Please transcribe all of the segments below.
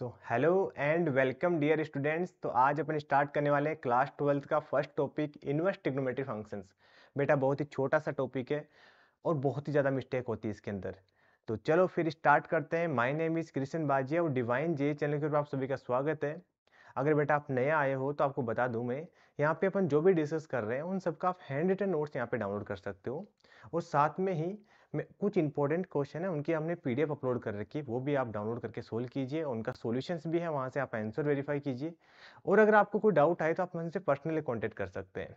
So hello and welcome dear students. तो आज अपन start करने वाले हैं क्लास 12th का first topic inverse trigonometry functions. बेटा बहुत ही छोटा सा टॉपिक है और बहुत ही ज़्यादा मिस्टेक होती है इसके अंदर। तो चलो फिर स्टार्ट करते हैं। माय नेम इज़ कृष्ण बाजिया और डिवाइन जे चैनल के ऊपर आप सभी का स्वागत है। अगर बेटा आप नया आए हो तो आपको बता दूं मैं, यहाँ पे अपन जो भी डिस्कस कर रहे हैं उन सबका आप हैंड रिटन नोट्स यहाँ पे डाउनलोड कर सकते हो। और साथ में ही कुछ इंपॉर्टेंट क्वेश्चन है उनकी हमने पीडीएफ अपलोड कर रखी है, वो भी आप डाउनलोड करके सोल्व कीजिए। उनका सॉल्यूशंस भी है, वहाँ से आप आंसर वेरीफाई कीजिए। और अगर आपको कोई डाउट आए तो आप मुझसे पर्सनली कॉन्टेक्ट कर सकते हैं।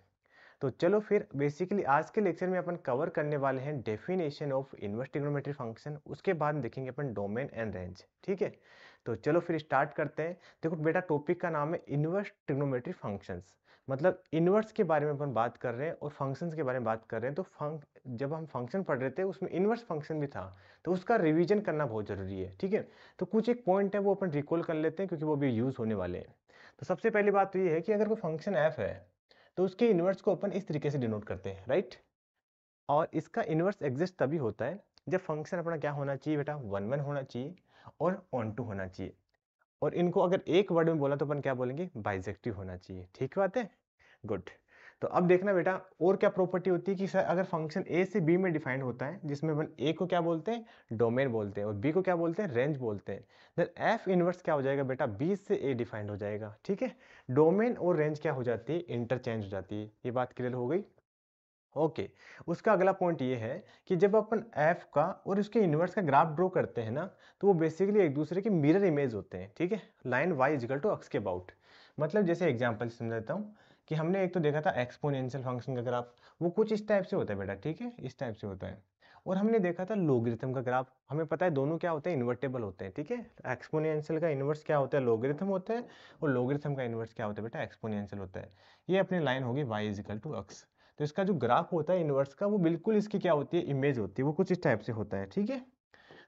तो चलो फिर बेसिकली आज के लेक्चर में अपन कवर करने वाले हैं definition of inverse trigonometry function, उसके बाद देखेंगे अपन डोमेन एंड रेंज। ठीक है, तो चलो फिर स्टार्ट करते हैं। देखो बेटा टॉपिक का नाम है इनवर्स ट्रिग्नोमेट्री फंक्शंस, मतलब इनवर्स के बारे में अपन बात कर रहे हैं और फंक्शंस के बारे में बात कर रहे हैं। तो जब हम फंक्शन पढ़ रहे थे उसमें इनवर्स फंक्शन भी था, तो उसका रिवीजन करना बहुत जरूरी है। ठीक है, तो कुछ एक पॉइंट है वो अपन रिकॉल कर लेते हैं क्योंकि वो भी यूज होने वाले हैं। तो सबसे पहली बात तो ये है कि अगर कोई फंक्शन एफ है तो उसके इनवर्स को अपन इस तरीके से डिनोट करते हैं, राइट। और इसका इनवर्स एग्जिस्ट तभी होता है जब फंक्शन अपना क्या होना चाहिए बेटा, वन वन होना चाहिए और ऑन टू होना चाहिए। और इनको अगर एक वर्ड में बोला तो अपन क्या बोलेंगे, बाइजेक्टिव होना चाहिए। ठीक बात है, गुड। तो अब देखना बेटा और क्या प्रॉपर्टी होती है कि सर अगर फंक्शन ए से बी में डिफाइंड होता है, जिसमें अपन ए को क्या बोलते हैं, डोमेन बोलते हैं, और बी को क्या बोलते हैं, रेंज बोलते हैं, देन एफ इनवर्स क्या हो जाएगा बेटा, बी से ए डिफाइंड हो जाएगा। ठीक है, डोमेन और रेंज क्या हो जाती है, इंटरचेंज हो जाती है। ये बात क्लियर हो गई। ओके, उसका अगला पॉइंट ये है कि जब अपन एफ का और उसके इनवर्स का ग्राफ ड्रॉ करते हैं ना, तो वो बेसिकली एक दूसरे के मिरर इमेज होते हैं। ठीक है, लाइन वाई इजिकल टू अक्स के अबाउट। मतलब जैसे एग्जांपल समझ देता हूँ कि हमने एक तो देखा था एक्सपोनेंशियल फंक्शन का ग्राफ, वो कुछ इस टाइप से होता है बेटा। ठीक है, इस टाइप से होता है। और हमने देखा था लोगरिथम का ग्राफ, हमें पता है दोनों क्या होते हैं, इन्वर्टेबल होते हैं। ठीक है, एक्सपोनेंशियल का इन्वर्स क्या होता है, लोगरिथम होता है, और लोगरिथम का इन्वर्स क्या होता है बेटा, एक्सपोनेंशियल होता है। ये अपनी लाइन होगी वाई इजिकल टू अक्स। तो इसका जो ग्राफ होता है इनवर्स का, वो बिल्कुल इसकी क्या होती है, इमेज होती है, वो कुछ इस टाइप से होता है। ठीक है,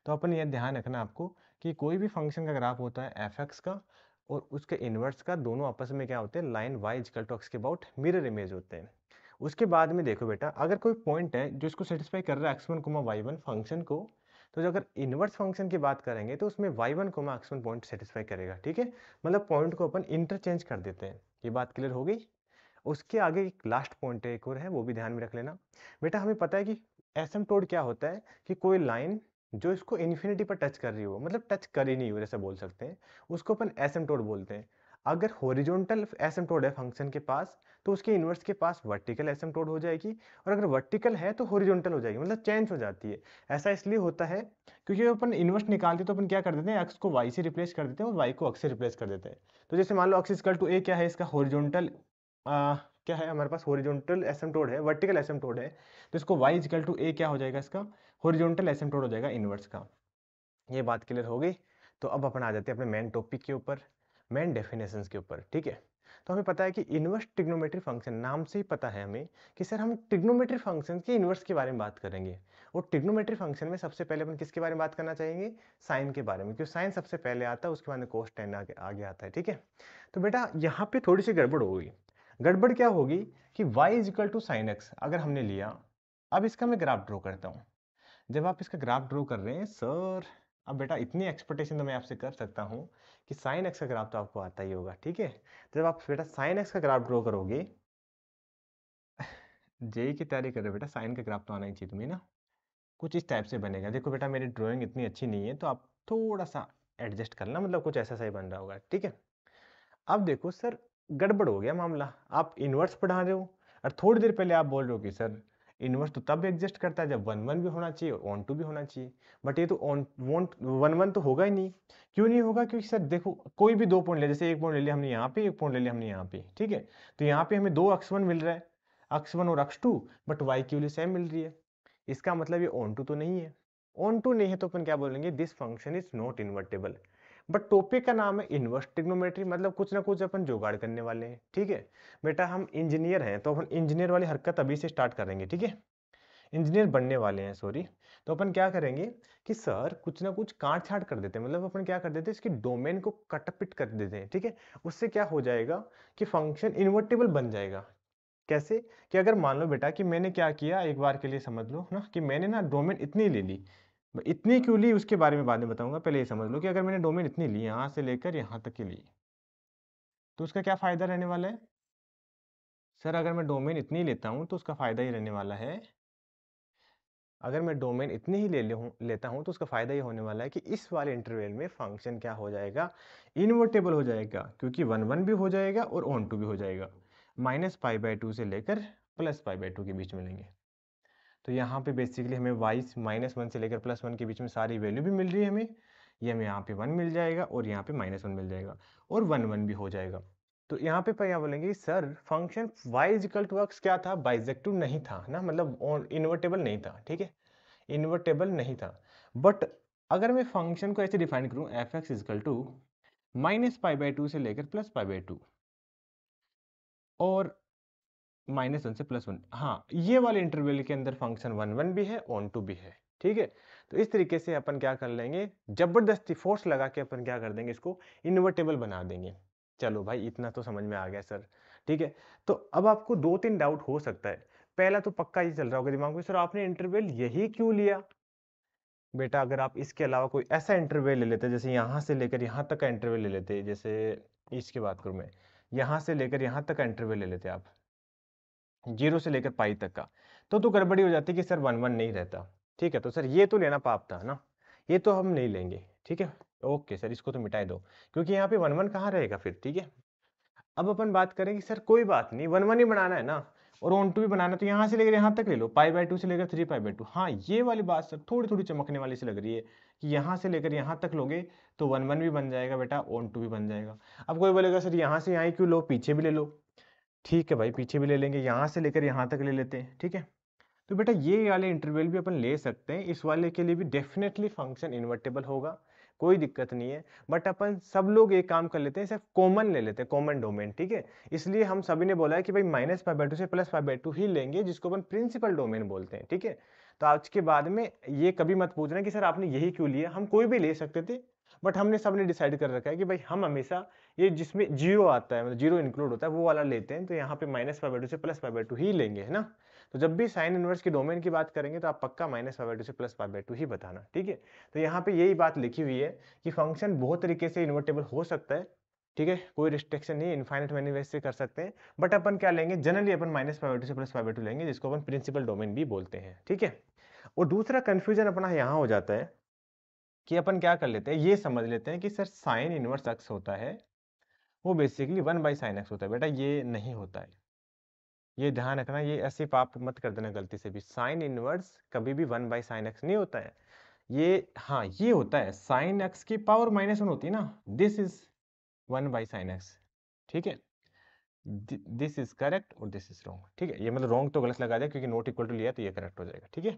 तो अपन ये ध्यान रखना आपको कि कोई भी फंक्शन का ग्राफ होता है एफ एक्स का और उसके इनवर्स का, दोनों आपस में क्या होते हैं, line Y equal to X के अबाउट मिरर इमेज होते हैं। उसके बाद में देखो बेटा, अगर कोई पॉइंट है जो इसको सेटिस्फाई कर रहा है X one comma Y one function को, तो जो अगर इनवर्स फंक्शन की बात करेंगे तो उसमें Y one comma X one point satisfy करेगा। ठीक है, मतलब पॉइंट को अपन इंटरचेंज कर देते हैं। ये बात क्लियर हो गई। उसके आगे एक लास्ट पॉइंट है, एक और है, वो भी ध्यान में रख लेना। बेटा हमें पता है कि एसिम्प्टोट क्या होता है, कि कोई लाइन जो इसको इन्फिनिटी पर टच कर रही हो, मतलब टच कर ही नहीं हो जैसे बोल सकते हैं, उसको अपन एसिम्प्टोट बोलते हैं। अगर हॉरिजॉन्टल एसिम्प्टोट है फंक्शन के पास, तो उसके इनवर्स के पास वर्टिकल एसिम्प्टोट हो जाएगी, और अगर वर्टिकल है तो हॉरिजॉन्टल हो जाएगी, मतलब चेंज हो जाती है। ऐसा इसलिए होता है क्योंकि अपन इनवर्स निकालते तो अपन क्या कर देते हैं, एक्स को वाई से रिप्लेस कर देते हैं और वाई को एक्स से रिप्लेस कर देते हैं। तो जैसे मान लो एक्स इक्वल टू ए क्या है, इसका हॉरिजॉन्टल क्या है हमारे पास, हॉरिजॉन्टल एसिम्प्टोट है, वर्टिकल एसिम्प्टोट है, तो इसको y इक्वल टू ए क्या हो जाएगा, इसका हॉरिजॉन्टल एसिम्प्टोट हो जाएगा इनवर्स का। ये बात क्लियर हो गई। तो अब अपन आ जाते हैं अपने मेन टॉपिक के ऊपर, मेन डेफिनेशंस के ऊपर। ठीक है, तो हमें पता है कि इनवर्स ट्रिग्नोमेट्री फंक्शन, नाम से ही पता है हमें कि सर हम ट्रिग्नोमेट्री फंक्शन के इनवर्स के बारे में बात करेंगे। और ट्रिग्नोमेट्री फंक्शन में सबसे पहले अपन किसके बारे में बात करना चाहेंगे, साइन के बारे में, क्योंकि साइन सबसे पहले आता है, उसके बाद कोस टेन आगे आता है। ठीक है, तो बेटा यहाँ पे थोड़ी सी गड़बड़ हो गई। गड़बड़ क्या होगी कि y is equal to sine X अगर हमने लिया, अब इसका मैं ग्राफ ड्रॉ करता हूँ। जब आप इसका ग्राफ ड्रॉ कर रहे हैं सर, अब बेटा इतनी एक्सपेक्टेशन तो मैं आपसे कर सकता हूँ कि साइन एक्स का ग्राफ तो आपको आता ही होगा। ठीक है, जब आप बेटा साइन एक्स का ग्राफ ड्रॉ करोगे, जेई की तैयारी कर रहे हो बेटा, साइन का ग्राफ तो आना ही चाहिए तुम्हें ना। कुछ इस टाइप से बनेगा। देखो बेटा मेरी ड्राइंग इतनी अच्छी नहीं है, तो आप थोड़ा सा एडजस्ट करना, मतलब कुछ ऐसा सही बन रहा होगा। ठीक है, अब देखो सर, गड़बड़ हो गया मामला। आप इनवर्स पढ़ा रहे हो और थोड़ी देर पहले आप बोल रहे हो कि सर इनवर्स तो तब एग्जिस्ट करता है जब वन वन भी होना चाहिए और ऑन टू भी होना चाहिए। बट ये तो ऑन वन वन तो होगा ही नहीं। क्यों नहीं होगा, क्योंकि सर देखो कोई भी दो पॉइंट ले, जैसे एक पॉइंट ले लिया हमने यहाँ पे, एक पॉइंट ले लिया हमने यहाँ पे। ठीक है, तो यहाँ पे हमें दो अक्स वन मिल रहा है, अक्स वन और अक्स टू, बट वाई की वैल्यू सेम मिल रही है। इसका मतलब ये ऑन टू तो नहीं है। ऑन टू नहीं है तो अपन क्या बोलेंगे, this function is not invertible. But topic का नाम है इनवर्स ट्रिग्नोमेट्री, मतलब कुछ ना कुछ अपन जुगाड़ करने वाले हैं। ठीक है बेटा, हम इंजीनियर हैं तो अपन इंजीनियर वाली हरकत अभी से स्टार्ट करेंगे। ठीक है, इंजीनियर बनने वाले हैं, सॉरी। तो अपन क्या करेंगे कि सर कुछ ना कुछ काट छाट कर देते हैं, मतलब अपन क्या कर देते हैं, इसकी डोमेन को कटपिट कर देते हैं। ठीक है, उससे क्या हो जाएगा कि फंक्शन इन्वर्टेबल बन जाएगा। कैसे, कि अगर मान लो बेटा कि मैंने क्या किया, एक बार के लिए समझ लो ना, कि मैंने ना डोमेन इतनी ले ली, इतनी क्यों ली उसके बारे में बाद में बताऊंगा, पहले ये समझ लो कि अगर मैंने डोमेन इतनी ली, यहाँ से लेकर यहाँ तक की ली, तो उसका क्या फायदा रहने वाला है सर? अगर मैं डोमेन इतनी लेता हूँ तो उसका फायदा ही रहने वाला है, अगर मैं डोमेन इतनी ही लेता हूँ तो उसका फायदा ये होने वाला है कि इस वाले इंटरवल में फंक्शन क्या हो जाएगा, इन्वर्टेबल हो जाएगा, क्योंकि 1 भी हो जाएगा और ऑन टू भी हो जाएगा। -π/2 से लेकर +π/2 के बीच में लेंगे, तो यहाँ पे बेसिकली हमें y -1 से लेकर +1 के बीच में सारी वैल्यू भी मिल रही है हमें, ये हमें यहाँ पे 1 मिल जाएगा और यहाँ पे -1 मिल जाएगा और 1 भी हो जाएगा। तो यहाँ पे क्या बोलेंगे सर फंक्शन y क्या था, बाइजेक्टिव नहीं था ना, मतलब इन्वर्टेबल नहीं था, ठीक है, इन्वर्टेबल नहीं था। बट अगर मैं फंक्शन को ऐसे डिफाइन करूं f(x) -π/2 से लेकर +π/2 और -1 से +1, हाँ ये वाले इंटरवल के अंदर फंक्शन 1 भी है, ऑन टू भी है, ठीक है। तो इस तरीके से अपन क्या कर लेंगे, जबरदस्ती फोर्स लगा के अपन क्या कर देंगे, इसको इन्वर्टेबल बना देंगे। चलो भाई इतना तो समझ में आ गया सर, ठीक है। तो अब आपको 2-3 डाउट हो सकता है। पहला तो पक्का ये चल रहा होगा दिमाग में, सर आपने इंटरवल यही क्यों लिया? बेटा अगर आप इसके अलावा कोई ऐसा इंटरवल ले लेते, जैसे यहाँ से लेकर यहाँ तक का इंटरवल ले लेते, जैसे इसकी बात करूँ मैं, यहाँ से लेकर यहाँ तक का इंटरवल ले लेते आप 0 से लेकर पाई तक का, तो गड़बड़ी हो जाती कि सर 1 नहीं रहता, ठीक है। तो सर ये तो लेना पाप था ना, ये तो हम नहीं लेंगे, ठीक है। ओके सर इसको तो मिटाई दो, क्योंकि यहाँ पे 1 कहाँ रहेगा फिर, ठीक है। अब अपन बात करें कि सर कोई बात नहीं 1 ही बनाना है ना, और ऑन टू भी बनाना, तो यहाँ से लेकर यहाँ तक ले लो, π/2 से लेकर 3π/2। हाँ ये वाली बात सर थोड़ी थोड़ी चमकने वाली सी लग रही है कि यहाँ से लेकर यहाँ तक लोगे तो 1 भी बन जाएगा बेटा, ऑन टू भी बन जाएगा। अब कोई बोलेगा सर यहाँ से यहाँ क्यों लो, पीछे भी ले लो, ठीक है भाई पीछे भी ले लेंगे, यहाँ से लेकर यहाँ तक ले लेते हैं, ठीक है। तो बेटा ये वाले इंटरवल भी अपन ले सकते हैं, इस वाले के लिए भी डेफिनेटली फंक्शन इन्वर्टेबल होगा, कोई दिक्कत नहीं है। बट अपन सब लोग एक काम कर लेते हैं, सिर्फ कॉमन ले लेते हैं, कॉमन डोमेन, ठीक है। इसलिए हम सभी ने बोला है कि भाई -π/2 से +π/2 ही लेंगे, जिसको अपन प्रिंसिपल डोमेन बोलते हैं, ठीक है। तो आज के बाद में ये कभी मत पूछना कि सर आपने यही क्यों लिया, हम कोई भी ले सकते थे, बट हमने सबने डिसाइड कर रखा है कि भाई हम हमेशा ये जिसमें 0 आता है, मतलब 0 इंक्लूड होता है, वो वाला लेते हैं। तो यहाँ पे -π/2 से +π/2 ही लेंगे, है ना। तो जब भी साइन इनवर्स की डोमेन की बात करेंगे तो आप पक्का -π/2 से +π/2 ही बताना, ठीक है। तो यहाँ पे यही बात लिखी हुई है कि फंक्शन बहुत तरीके से इन्वर्टेबल हो सकता है, ठीक है, कोई रिस्ट्रिक्शन नहीं, इनफाइनाइट मैनी वेज से कर सकते हैं। बट अपन क्या लेंगे, जनरली अपन -π/2 से +π/2 लेंगे, जिसको अपन प्रिंसिपल डोमेन भी बोलते हैं, ठीक है। और दूसरा कंफ्यूजन अपना यहाँ हो जाता है कि अपन क्या कर लेते हैं, ये समझ लेते हैं कि सर साइन इनवर्स एक्स होता है वो बेसिकली 1/sin x होता है। बेटा ये नहीं होता है, ये ध्यान रखना, ये ऐसे पाप मत कर देना गलती से भी, साइन इनवर्स कभी भी 1/sin x नहीं होता है। ये हाँ ये होता है, साइन x की पावर -1 होती है ना, दिस इज 1/sin x, ठीक है। दिस इज करेक्ट और दिस इज रॉन्ग, ठीक है। ये मतलब रॉन्ग तो गलत लगा दिया क्योंकि नॉट इक्वल टू लिया तो ये करेक्ट हो जाएगा, ठीक है।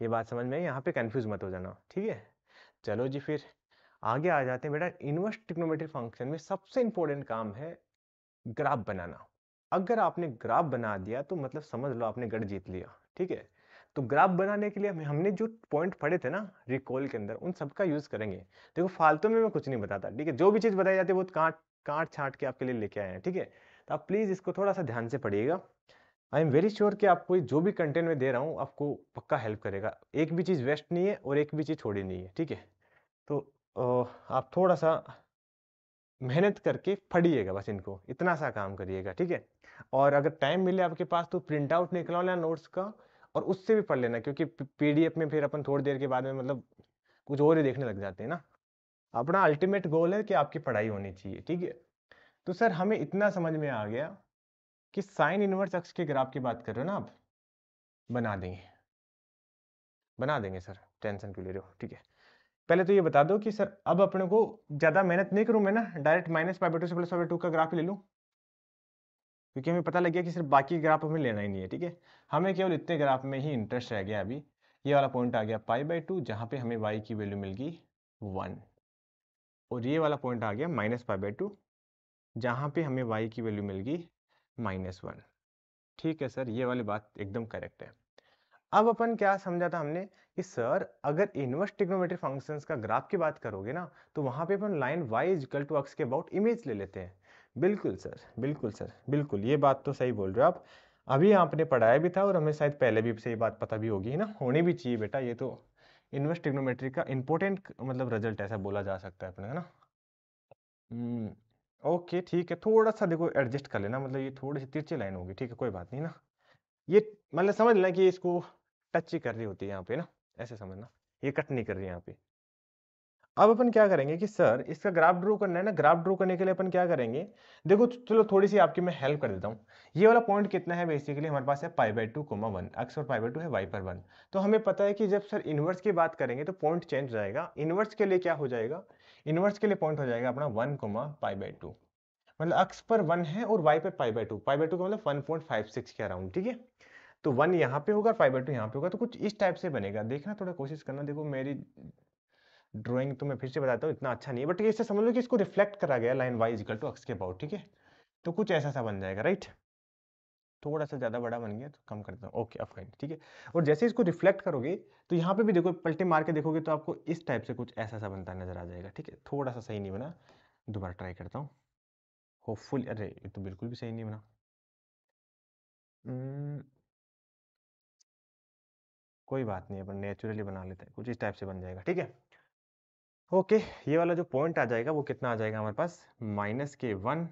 ये बात समझ में आई, यहाँ पे कंफ्यूज मत हो जाना, ठीक है। चलो जी फिर आगे आ जाते हैं। बेटा इनवर्स ट्रिग्नोमेट्री फंक्शन में सबसे इंपॉर्टेंट काम है ग्राफ बनाना। अगर आपने ग्राफ बना दिया तो मतलब समझ लो आपने गढ़ जीत लिया, ठीक है। तो ग्राफ बनाने के लिए हमने जो पॉइंट पढ़े थे ना रिकॉल के अंदर, उन सबका यूज करेंगे। देखो फालतू में मैं कुछ नहीं बताता, ठीक है, जो भी चीज बताई जाती है वो काट काट छाट के आपके लिए लेके आए हैं, ठीक है। तो आप प्लीज इसको थोड़ा सा ध्यान से पढ़िएगा। आई एम वेरी श्योर कि आपको जो भी कंटेंट में दे रहा हूँ आपको पक्का हेल्प करेगा, एक भी चीज वेस्ट नहीं है और एक भी चीज छोड़ी नहीं है, ठीक है। तो आप थोड़ा सा मेहनत करके पढ़िएगा, बस इनको इतना सा काम करिएगा, ठीक है। और अगर टाइम मिले आपके पास तो प्रिंट आउट निकलवा लेना नोट्स का और उससे भी पढ़ लेना, क्योंकि पीडीएफ में फिर अपन थोड़ी देर के बाद में मतलब कुछ और ही देखने लग जाते हैं ना। अपना अल्टीमेट गोल है कि आपकी पढ़ाई होनी चाहिए, ठीक है। तो सर हमें इतना समझ में आ गया कि साइन इनवर्स एक्स के ग्राफ की बात कर रहे हो ना आप, बना देंगे, बना देंगे सर, टेंशन क्यों ले रहे हो, ठीक है। पहले तो ये बता दो कि सर अब अपने को ज्यादा मेहनत नहीं करूं मैं ना, डायरेक्ट -π/2 से +π/2 का ग्राफ ले लूं, क्योंकि हमें पता लग गया कि सिर्फ बाकी ग्राफ हमें लेना ही नहीं है, ठीक है। हमें केवल इतने ग्राफ में ही इंटरेस्ट रह गया अभी। ये वाला पॉइंट आ गया π/2 जहां पे हमें y की वैल्यू मिल गई 1, और ये वाला पॉइंट आ गया -π/2 जहां पे हमें y की वैल्यू मिल गई -1, ठीक है सर, ये वाली बात एकदम करेक्ट है। अब अपन क्या समझा था हमने कि सर अगर इनवर्स ट्रिग्नोमेट्री फंक्शंस का ग्राफ की बात करोगे ना तो वहां पे अपन लाइन y = x के अबाउट इमेज ले लेते हैं। बिल्कुल सर, बिल्कुल सर, बिल्कुल, ये बात तो सही बोल रहे हो आप। अभी आपने पढ़ाया भी था और हमें शायद पहले भी सही बात पता भी होगी ना, होनी भी चाहिए बेटा, ये तो इनवर्स ट्रिग्नोमेट्री का इंपॉर्टेंट मतलब रिजल्ट ऐसा बोला जा सकता है अपने, है ना। ओके ठीक है, थोड़ा सा देखो एडजस्ट कर लेना, मतलब ये थोड़ी सी तिरछी लाइन होगी, ठीक है कोई बात नहीं ना। ये मतलब समझ लेना कि इसको टच ही कर रही होती है यहाँ पे ना, ऐसे समझना, ये कट नहीं कर रही है यहाँ पे। अब अपन क्या करेंगे कि सर इसका ग्राफ ड्रॉ करना है ना, ग्राफ ड्रॉ करने के लिए अपन क्या करेंगे, देखो चलो थोड़ी सी आपकी मैं हेल्प कर देता हूँ। ये वाला पॉइंट कितना है, बेसिकली हमारे पास है π/2, 1 एक्स और π/2 है y पर 1। तो हमें पता है कि जब सर इनवर्स की बात करेंगे तो पॉइंट चेंज हो जाएगा, इनवर्स के लिए क्या हो जाएगा, इनवर्स के लिए पॉइंट हो जाएगा अपना 1, π/2, मतलब अक्ष पर 1 है और y पे π/2, π/2 का मतलब 1.56 के अराउंड, ठीक है। तो 1 यहाँ पे होगा, π/2 यहाँ पे होगा, तो कुछ इस टाइप से बनेगा, देखना थोड़ा कोशिश करना। देखो मेरी ड्राइंग तो मैं फिर से बताता हूँ इतना अच्छा नहीं है, बट इससे समझ लो कि इसको रिफ्लेक्ट करा गया लाइन y इक्वल टू अक्स के अबाउट, ठीक है। तो कुछ ऐसा सा बन जाएगा, राइट। थोड़ा सा ज्यादा बड़ा बन गया तो कम कर देता हूँ, ओके अब फाइन, ठीक है। और जैसे इसको रिफ्लेक्ट करोगे तो यहाँ पे भी देखो पलटे मार के देखोगे तो आपको इस टाइप से कुछ ऐसा सा बनता नजर आ जाएगा, ठीक है। थोड़ा सा सही नहीं बना, दोबारा ट्राई करता हूँ, होपफुल। अरे ये तो बिल्कुल भी सही नहीं बना। हम्म, कोई बात नहीं, अपन नेचुरली बना लेते हैं, कुछ इस टाइप से बन जाएगा, ठीक है। ओके, ये वाला जो पॉइंट आ जाएगा वो कितना आ जाएगा हमारे पास, -k1,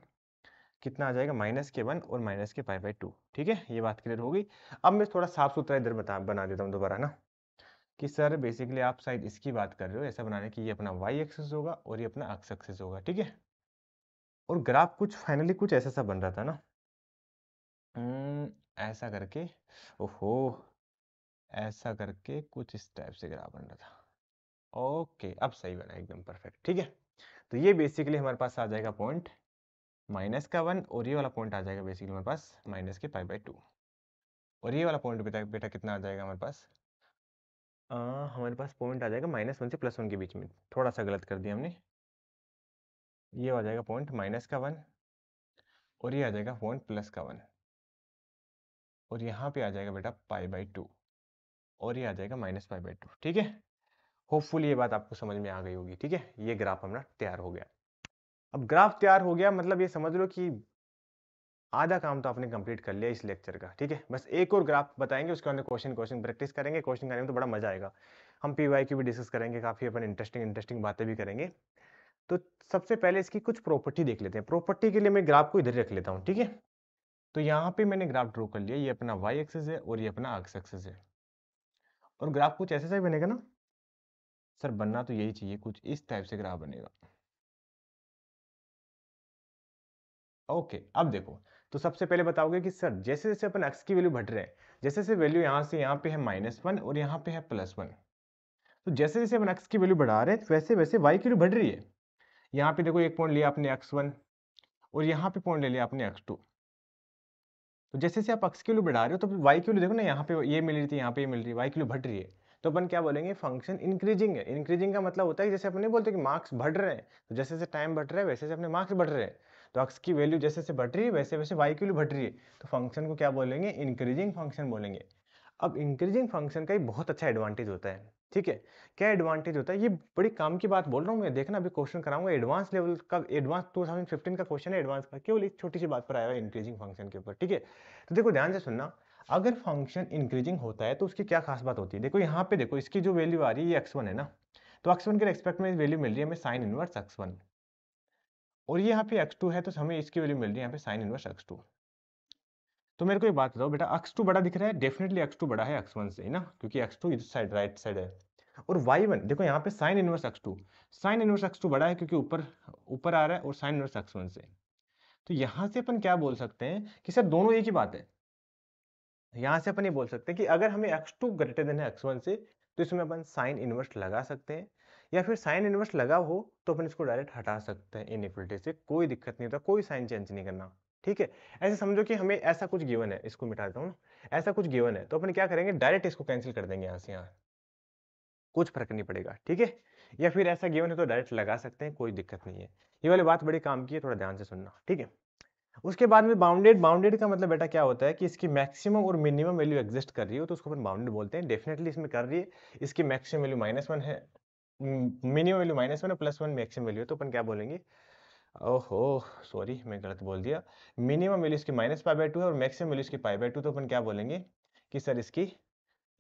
कितना आ जाएगा -k1 और -k π/2, ठीक है। ये बात क्लियर हो गई। अब मैं थोड़ा साफ सुथरा इधर बना देता हूँ दोबारा ना, कि सर बेसिकली आप शायद इसकी बात कर रहे हो, ऐसा बनाने की ये अपना y एक्सिस होगा और ये अपना x एक्सिस होगा, ठीक है। और ग्राफ कुछ फाइनली कुछ ऐसा सा बन रहा था ना, ऐसा करके, ओहो, ऐसा करके कुछ इस टाइप से ग्राफ बन रहा था। ओके अब सही बना, एकदम परफेक्ट, ठीक है। तो ये बेसिकली हमारे पास आ जाएगा पॉइंट -1 और ये वाला पॉइंट आ जाएगा बेसिकली हमारे पास -k π/2। और ये वाला पॉइंट बेटा बेटा कितना आ जाएगा हमारे पास, हमारे पास पॉइंट आ जाएगा -1 से +1 के बीच में, थोड़ा सा गलत कर दिया हमने। ये आ जाएगा पॉइंट -1 और ये आ जाएगा पॉइंट +1 और यहाँ पे आ जाएगा बेटा π/2 और ये आ जाएगा -π/2, ठीक है। होपफुली ये बात आपको समझ में आ गई होगी, ठीक है। ये ग्राफ हमारा तैयार हो गया। अब ग्राफ तैयार हो गया मतलब ये समझ लो कि आधा काम तो आपने कंप्लीट कर लिया इस लेक्चर का, ठीक है। बस एक और ग्राफ बताएंगे, उसके अंदर क्वेश्चन प्रैक्टिस करेंगे, क्वेश्चन करने में तो बड़ा मजा आएगा। हम PYQ भी डिस्कस करेंगे, काफी अपन इंटरेस्टिंग बातें भी करेंगे। तो सबसे पहले इसकी कुछ प्रॉपर्टी देख लेते हैं। प्रॉपर्टी के लिए मैं ग्राफ को इधर रख लेता हूँ, ठीक है। तो यहाँ पे मैंने ग्राफ ड्रॉ कर लिया, ये अपना y एक्सिस है और ये अपना x एक्सिस है। और ग्राफ कुछ ऐसे ही बनेगा ना सर, बनना तो यही चाहिए, कुछ इस टाइप से ग्राफ बनेगा। ओके अब देखो, तो सबसे पहले बताओगे कि सर जैसे जैसे अपन x की वैल्यू बढ़ रहे हैं, जैसे जैसे वैल्यू यहाँ से यहाँ पे है -1 और यहाँ पे है +1, तो जैसे जैसे अपन x की वैल्यू बढ़ा रहे हैं वैसे वैसे y की वैल्यू बढ़ रही है। यहाँ पे देखो एक पॉइंट लिया आपने x1 और यहाँ पे पॉइंट ले लिया आपने x2। तो जैसे जैसे आप x की वैल्यू बढ़ा रहे हो तो y की वैल्यू देखो ना, यहाँ पे ये मिल रही थी, यहाँ पे ये मिल रही है, y की वैल्यू बढ़ रही है। तो अपन क्या बोलेंगे, फंक्शन इंक्रीजिंग है। इंक्रीजिंग का मतलब होता है कि जैसे अपन नहीं बोलते कि मार्क्स बढ़ रहे हैं, तो जैसे जैसे टाइम बढ़ रहा है वैसे वैसे अपने मार्क्स बढ़ रहे हैं। तो x की वैल्यू जैसे जैसे बढ़ रही है वैसे वैसे y की वैल्यू बढ़ रही है, तो फंक्शन को क्या बोलेंगे, इंक्रीजिंग फंक्शन बोलेंगे। अब इंक्रीजिंग फंक्शन का एक बहुत अच्छा एडवांटेज होता है, ठीक है। क्या एडवांटेज होता है, ये बड़ी काम की बात बोल रहा हूँ मैं, देखना अभी क्वेश्चन कराऊंगा एडवांस लेवल का, एडवांस 2015 का क्वेश्चन है एडवांस का, केवल एक छोटी सी बात पर आया है इंक्रीजिंग फंक्शन के ऊपर, ठीक है। तो देखो ध्यान से सुनना, अगर फंक्शन इंक्रीजिंग होता है तो उसकी क्या खास बात होती है, देखो यहाँ पे देखो इसकी जो वैल्यू आ रही है ये x1 है ना, तो x1 के रेस्पेक्ट में वैल्यू मिल रही है हमें साइन इनवर्स x1, और ये यहाँ पे x2 है तो हमें इसकी वैल्यू मिल रही है यहाँ पे साइन इनवर्स x2। तो मेरे को एक बात बताओ बेटा, x2 बड़ा दिख रहा है, डेफिनेटली x2 बड़ा है x1 से, है ना, क्योंकि x2 इस साइड राइट साइड है। और y1 देखो यहाँ पे sine inverse x2, sine inverse x2 बड़ा है क्योंकि ऊपर ऊपर आ रहा है और साइन इनवर्स x1 से। तो यहाँ से अपन क्या बोल सकते हैं कि सर दोनों एक ही बात है। यहाँ से अपन ये बोल सकते हैं कि अगर हमें x2 ग्रेटर देन है x1 से, तो इसमें अपन साइन इनवर्स लगा सकते हैं, या फिर साइन इनवर्स लगा हो तो अपन इसको डायरेक्ट हटा सकते हैं इनइक्वलिटी से, कोई दिक्कत नहीं होता, कोई साइन चेंज नहीं करना, ठीक है। ऐसे समझो कि हमें ऐसा कुछ गिवन है, इसको मिटा देता हूँ ना, ऐसा कुछ गिवन है तो अपन क्या करेंगे, डायरेक्ट इसको कैंसिल कर देंगे यहाँ से यहाँ, कुछ फर्क नहीं पड़ेगा, ठीक है। या फिर ऐसा गिवन है तो डायरेक्ट लगा सकते हैं, कोई दिक्कत नहीं है। ये वाली बात बड़ी काम की है, थोड़ा ध्यान से सुनना, ठीक है। उसके बाद में बाउंडेड, बाउंडेड का मतलब बेटा क्या होता है कि इसकी मैक्सिमम और मिनिमम वैल्यू एग्जिस्ट कर रही हो तो उसको अपन बाउंडेड बोलते हैं। डेफिनेटली इसमें कर रही है, इसकी मैक्सिमम वैल्यू -1 है, मिनिमम वैल्यू -1 है, +1 मैक्सिमम वैल्यू है, तो अपन क्या बोलेंगे, ओहो सॉरी मैं गलत बोल दिया, मिनिमम वैल्यू इसकी -π/2 है और मैक्सिमम वैल्यू इसकी π/2, तो अपन क्या बोलेंगे कि सर इसकी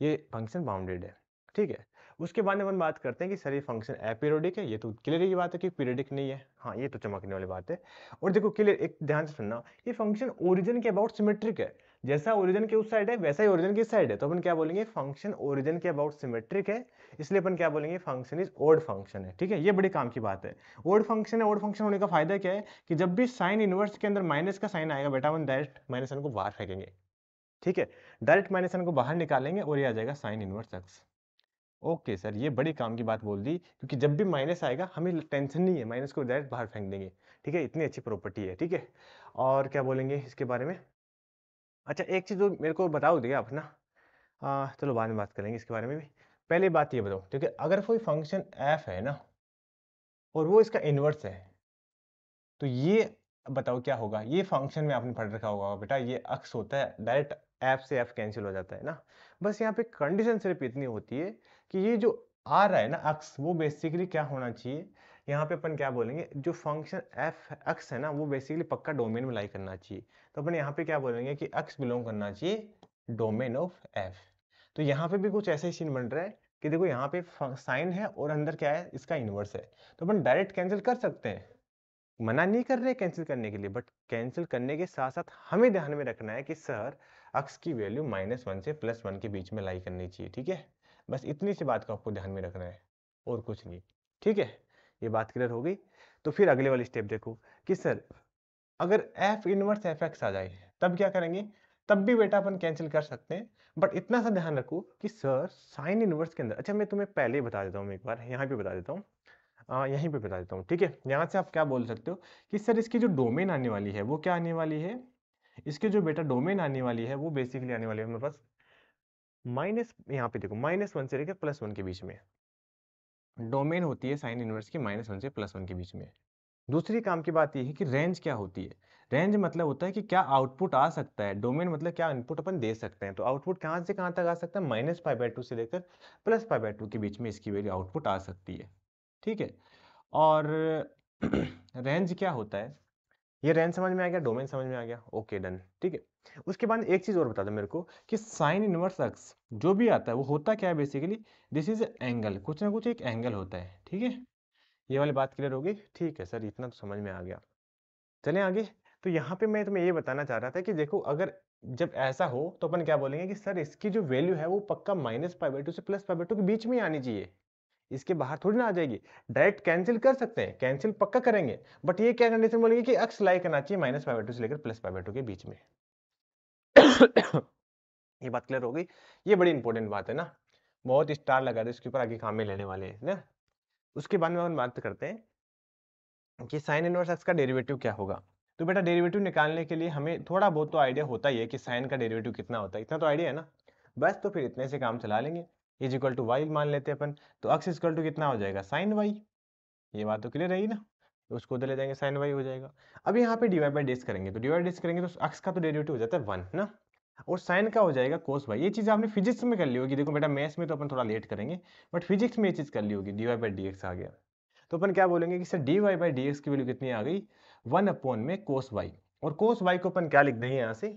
ये फंक्शन बाउंडेड है, ठीक है। उसके बाद में अपन बात करते हैं कि सर ये फंक्शन एपीरियोडिक है, ये तो क्लियर की बात है कि पीरियोडिक नहीं है, हाँ ये तो चमकने वाली बात है। और देखो क्लियर, एक ध्यान से सुनना, ये फंक्शन ओरिजिन के अबाउट सिमेट्रिक है, जैसा ओरिजिन के उस साइड है वैसा ही ओरिजिन की इस साइड है, तो अपन क्या बोलेंगे, फंक्शन ओरिजिन के अबाउट सिमेट्रिक है, इसलिए अपन क्या बोलेंगे, फंक्शन इज ओड फंक्शन है। ठीक है, ये बड़ी काम की बात है। ओड फंक्शन है, ओड फंक्शन होने का फायदा क्या है कि जब भी साइन इनवर्स के अंदर माइनस का साइन आएगा बेटा, अपन डायरेक्ट माइनस साइन को बाहर फेंकेंगे। ठीक है, डायरेक्ट माइनस साइन को बाहर निकालेंगे और ये आ जाएगा sign inverse x. Okay sir, ये बड़ी काम की बात बोल दी, क्योंकि जब भी माइनस आएगा हमें टेंशन नहीं है, माइनस को डायरेक्ट बाहर फेंक देंगे। ठीक है, इतनी अच्छी प्रॉपर्टी है। ठीक है, और क्या बोलेंगे इसके बारे में। अच्छा, एक चीज जो मेरे को बताओ दिया आप ना, चलो बाद में बात करेंगे इसके बारे में भी। पहले बात ये बताओ, ठीक है, अगर कोई फंक्शन एफ है ना और वो इसका इनवर्स है, तो ये बताओ क्या होगा। ये फंक्शन में आपने पढ़ रखा होगा बेटा, ये अक्स होता है, डायरेक्ट एफ से एफ कैंसिल हो जाता है ना। बस यहाँ पे कंडीशन सिर्फ इतनी होती है कि ये जो आ रहा है ना अक्स, वो बेसिकली क्या होना चाहिए, यहाँ पे अपन क्या बोलेंगे, जो फंक्शन एफ अक्स है ना वो बेसिकली पक्का डोमेन में लाई करना चाहिए। तो अपन यहाँ पे क्या बोलेंगे कि अक्स बिलोंग करना चाहिए डोमेन ऑफ एफ। तो यहाँ पे भी कुछ ऐसा ही सीन बन रहा है कि देखो यहाँ पे साइन है और अंदर क्या है, इसका इनवर्स है, तो अपन डायरेक्ट कैंसिल कर सकते हैं, मना नहीं कर रहे कैंसिल करने के लिए, बट कैंसिल करने के साथ साथ हमें ध्यान में रखना है कि सर अक्स की वैल्यू -1 से +1 के बीच में लाई करनी चाहिए। ठीक है, बस इतनी सी बात को आपको ध्यान में रखना है और कुछ नहीं। ठीक है, ये बात क्लियर हो गई। तो फिर अगले वाली स्टेप देखो कि सर अगर एफ इनवर्स एफ एक्स आ जाए तब क्या करेंगे, तब भी बेटा अपन कैंसिल कर सकते हैं, बट इतना सा ध्यान रखो कि सर साइन इनवर्स के अंदर, अच्छा मैं तुम्हें पहले ही बता देता हूँ, एक बार यहाँ पे बता देता हूँ, यहीं पे बता देता हूँ। ठीक है, यहाँ से आप क्या बोल सकते हो कि सर इसकी जो डोमेन आने वाली है वो क्या आने वाली है, इसके जो बेटा डोमेन आने वाली है वो बेसिकली आने वाली है हमारे पास माइनस, यहाँ पे देखो -1 से लेकर +1 के बीच में डोमेन होती है साइन इनवर्स की, -1 से +1 के बीच में। दूसरी काम की बात यह है कि रेंज क्या होती है। रेंज मतलब होता है कि क्या आउटपुट आ सकता है, डोमेन मतलब क्या इनपुट अपन दे सकते हैं। तो आउटपुट कहाँ से कहाँ तक आ सकता है, -π/2 से लेकर +π/2 के बीच में इसकी वैल्यू आउटपुट आ सकती है। ठीक है, और रेंज क्या होता है, ये रेंज समझ में आ गया, डोमेन समझ में आ गया, ओके डन। ठीक है, उसके बाद एक चीज और बता दो मेरे को कि साइन इनवर्स एक्स जो भी आता है वो होता क्या है, बेसिकली दिस इज एंगल, कुछ ना कुछ एक एंगल होता है। ठीक है, ये वाली बात क्लियर हो गई। ठीक है सर, इतना तो समझ में आ गया। चलें आगे। तो यहाँ पे मैं तुम्हें ये बताना चाह रहा था कि देखो अगर जब ऐसा हो तो अपन क्या बोलेंगे कि सर इसकी जो वैल्यू है वो पक्का -π/2 से +π/2 के बीच में ही आनी चाहिए, इसके बाहर थोड़ी ना आ जाएगी। डायरेक्ट कैंसिल कर सकते हैं, कैंसिल पक्का करेंगे, बट ये क्या कंडीशन बोलेंगे कि अक्स लाई करना चाहिए -π/2 से लेकर +π/2 के बीच में। ये बात क्लियर हो गई। ये बड़ी इंपॉर्टेंट बात है ना, बहुत स्टार लगा दे इसके ऊपर, आगे काम में लेने वाले हैं ना। उसके बाद में हम बात करते हैं कि साइन इनवर्स एक्स का डेरिवेटिव क्या होगा। तो बेटा डेरिवेटिव निकालने के लिए हमें थोड़ा बहुत तो आइडिया होता ही है कि साइन का डेरिवेटिव कितना होता है, इतना तो आइडिया है ना। बस तो फिर इतने से काम चला लेंगे, इज इक्वल टू वाई मान लेते हैं अपन, तो अक्स इक्वल टू कितना हो जाएगा, साइन वाई। ये बात तो क्लियर रही ना, तो उसको उधर ले जाएंगे, साइन वाई हो जाएगा। अब यहाँ पे डिवाइड बाई डिस करेंगे, तो डिवाइड डिस करेंगे तो अक्स का तो डेरिवेटिव हो जाता है 1 ना, और साइन का हो जाएगा कोस वाई। ये चीज़ आपने फिजिक्स में कर ली होगी, देखो बेटा मैथ्स में तो अपन थोड़ा लेट करेंगे, बट फिजिक्स में ये चीज़ कर ली होगी, D Y by D X आ गया। तो अपन क्या बोलेंगे कि sir D Y by D X की वैल्यू कितनी आ गई, 1 में कोस वाई। और कोस वाई को अपन क्या लिख देंगे यहाँ से,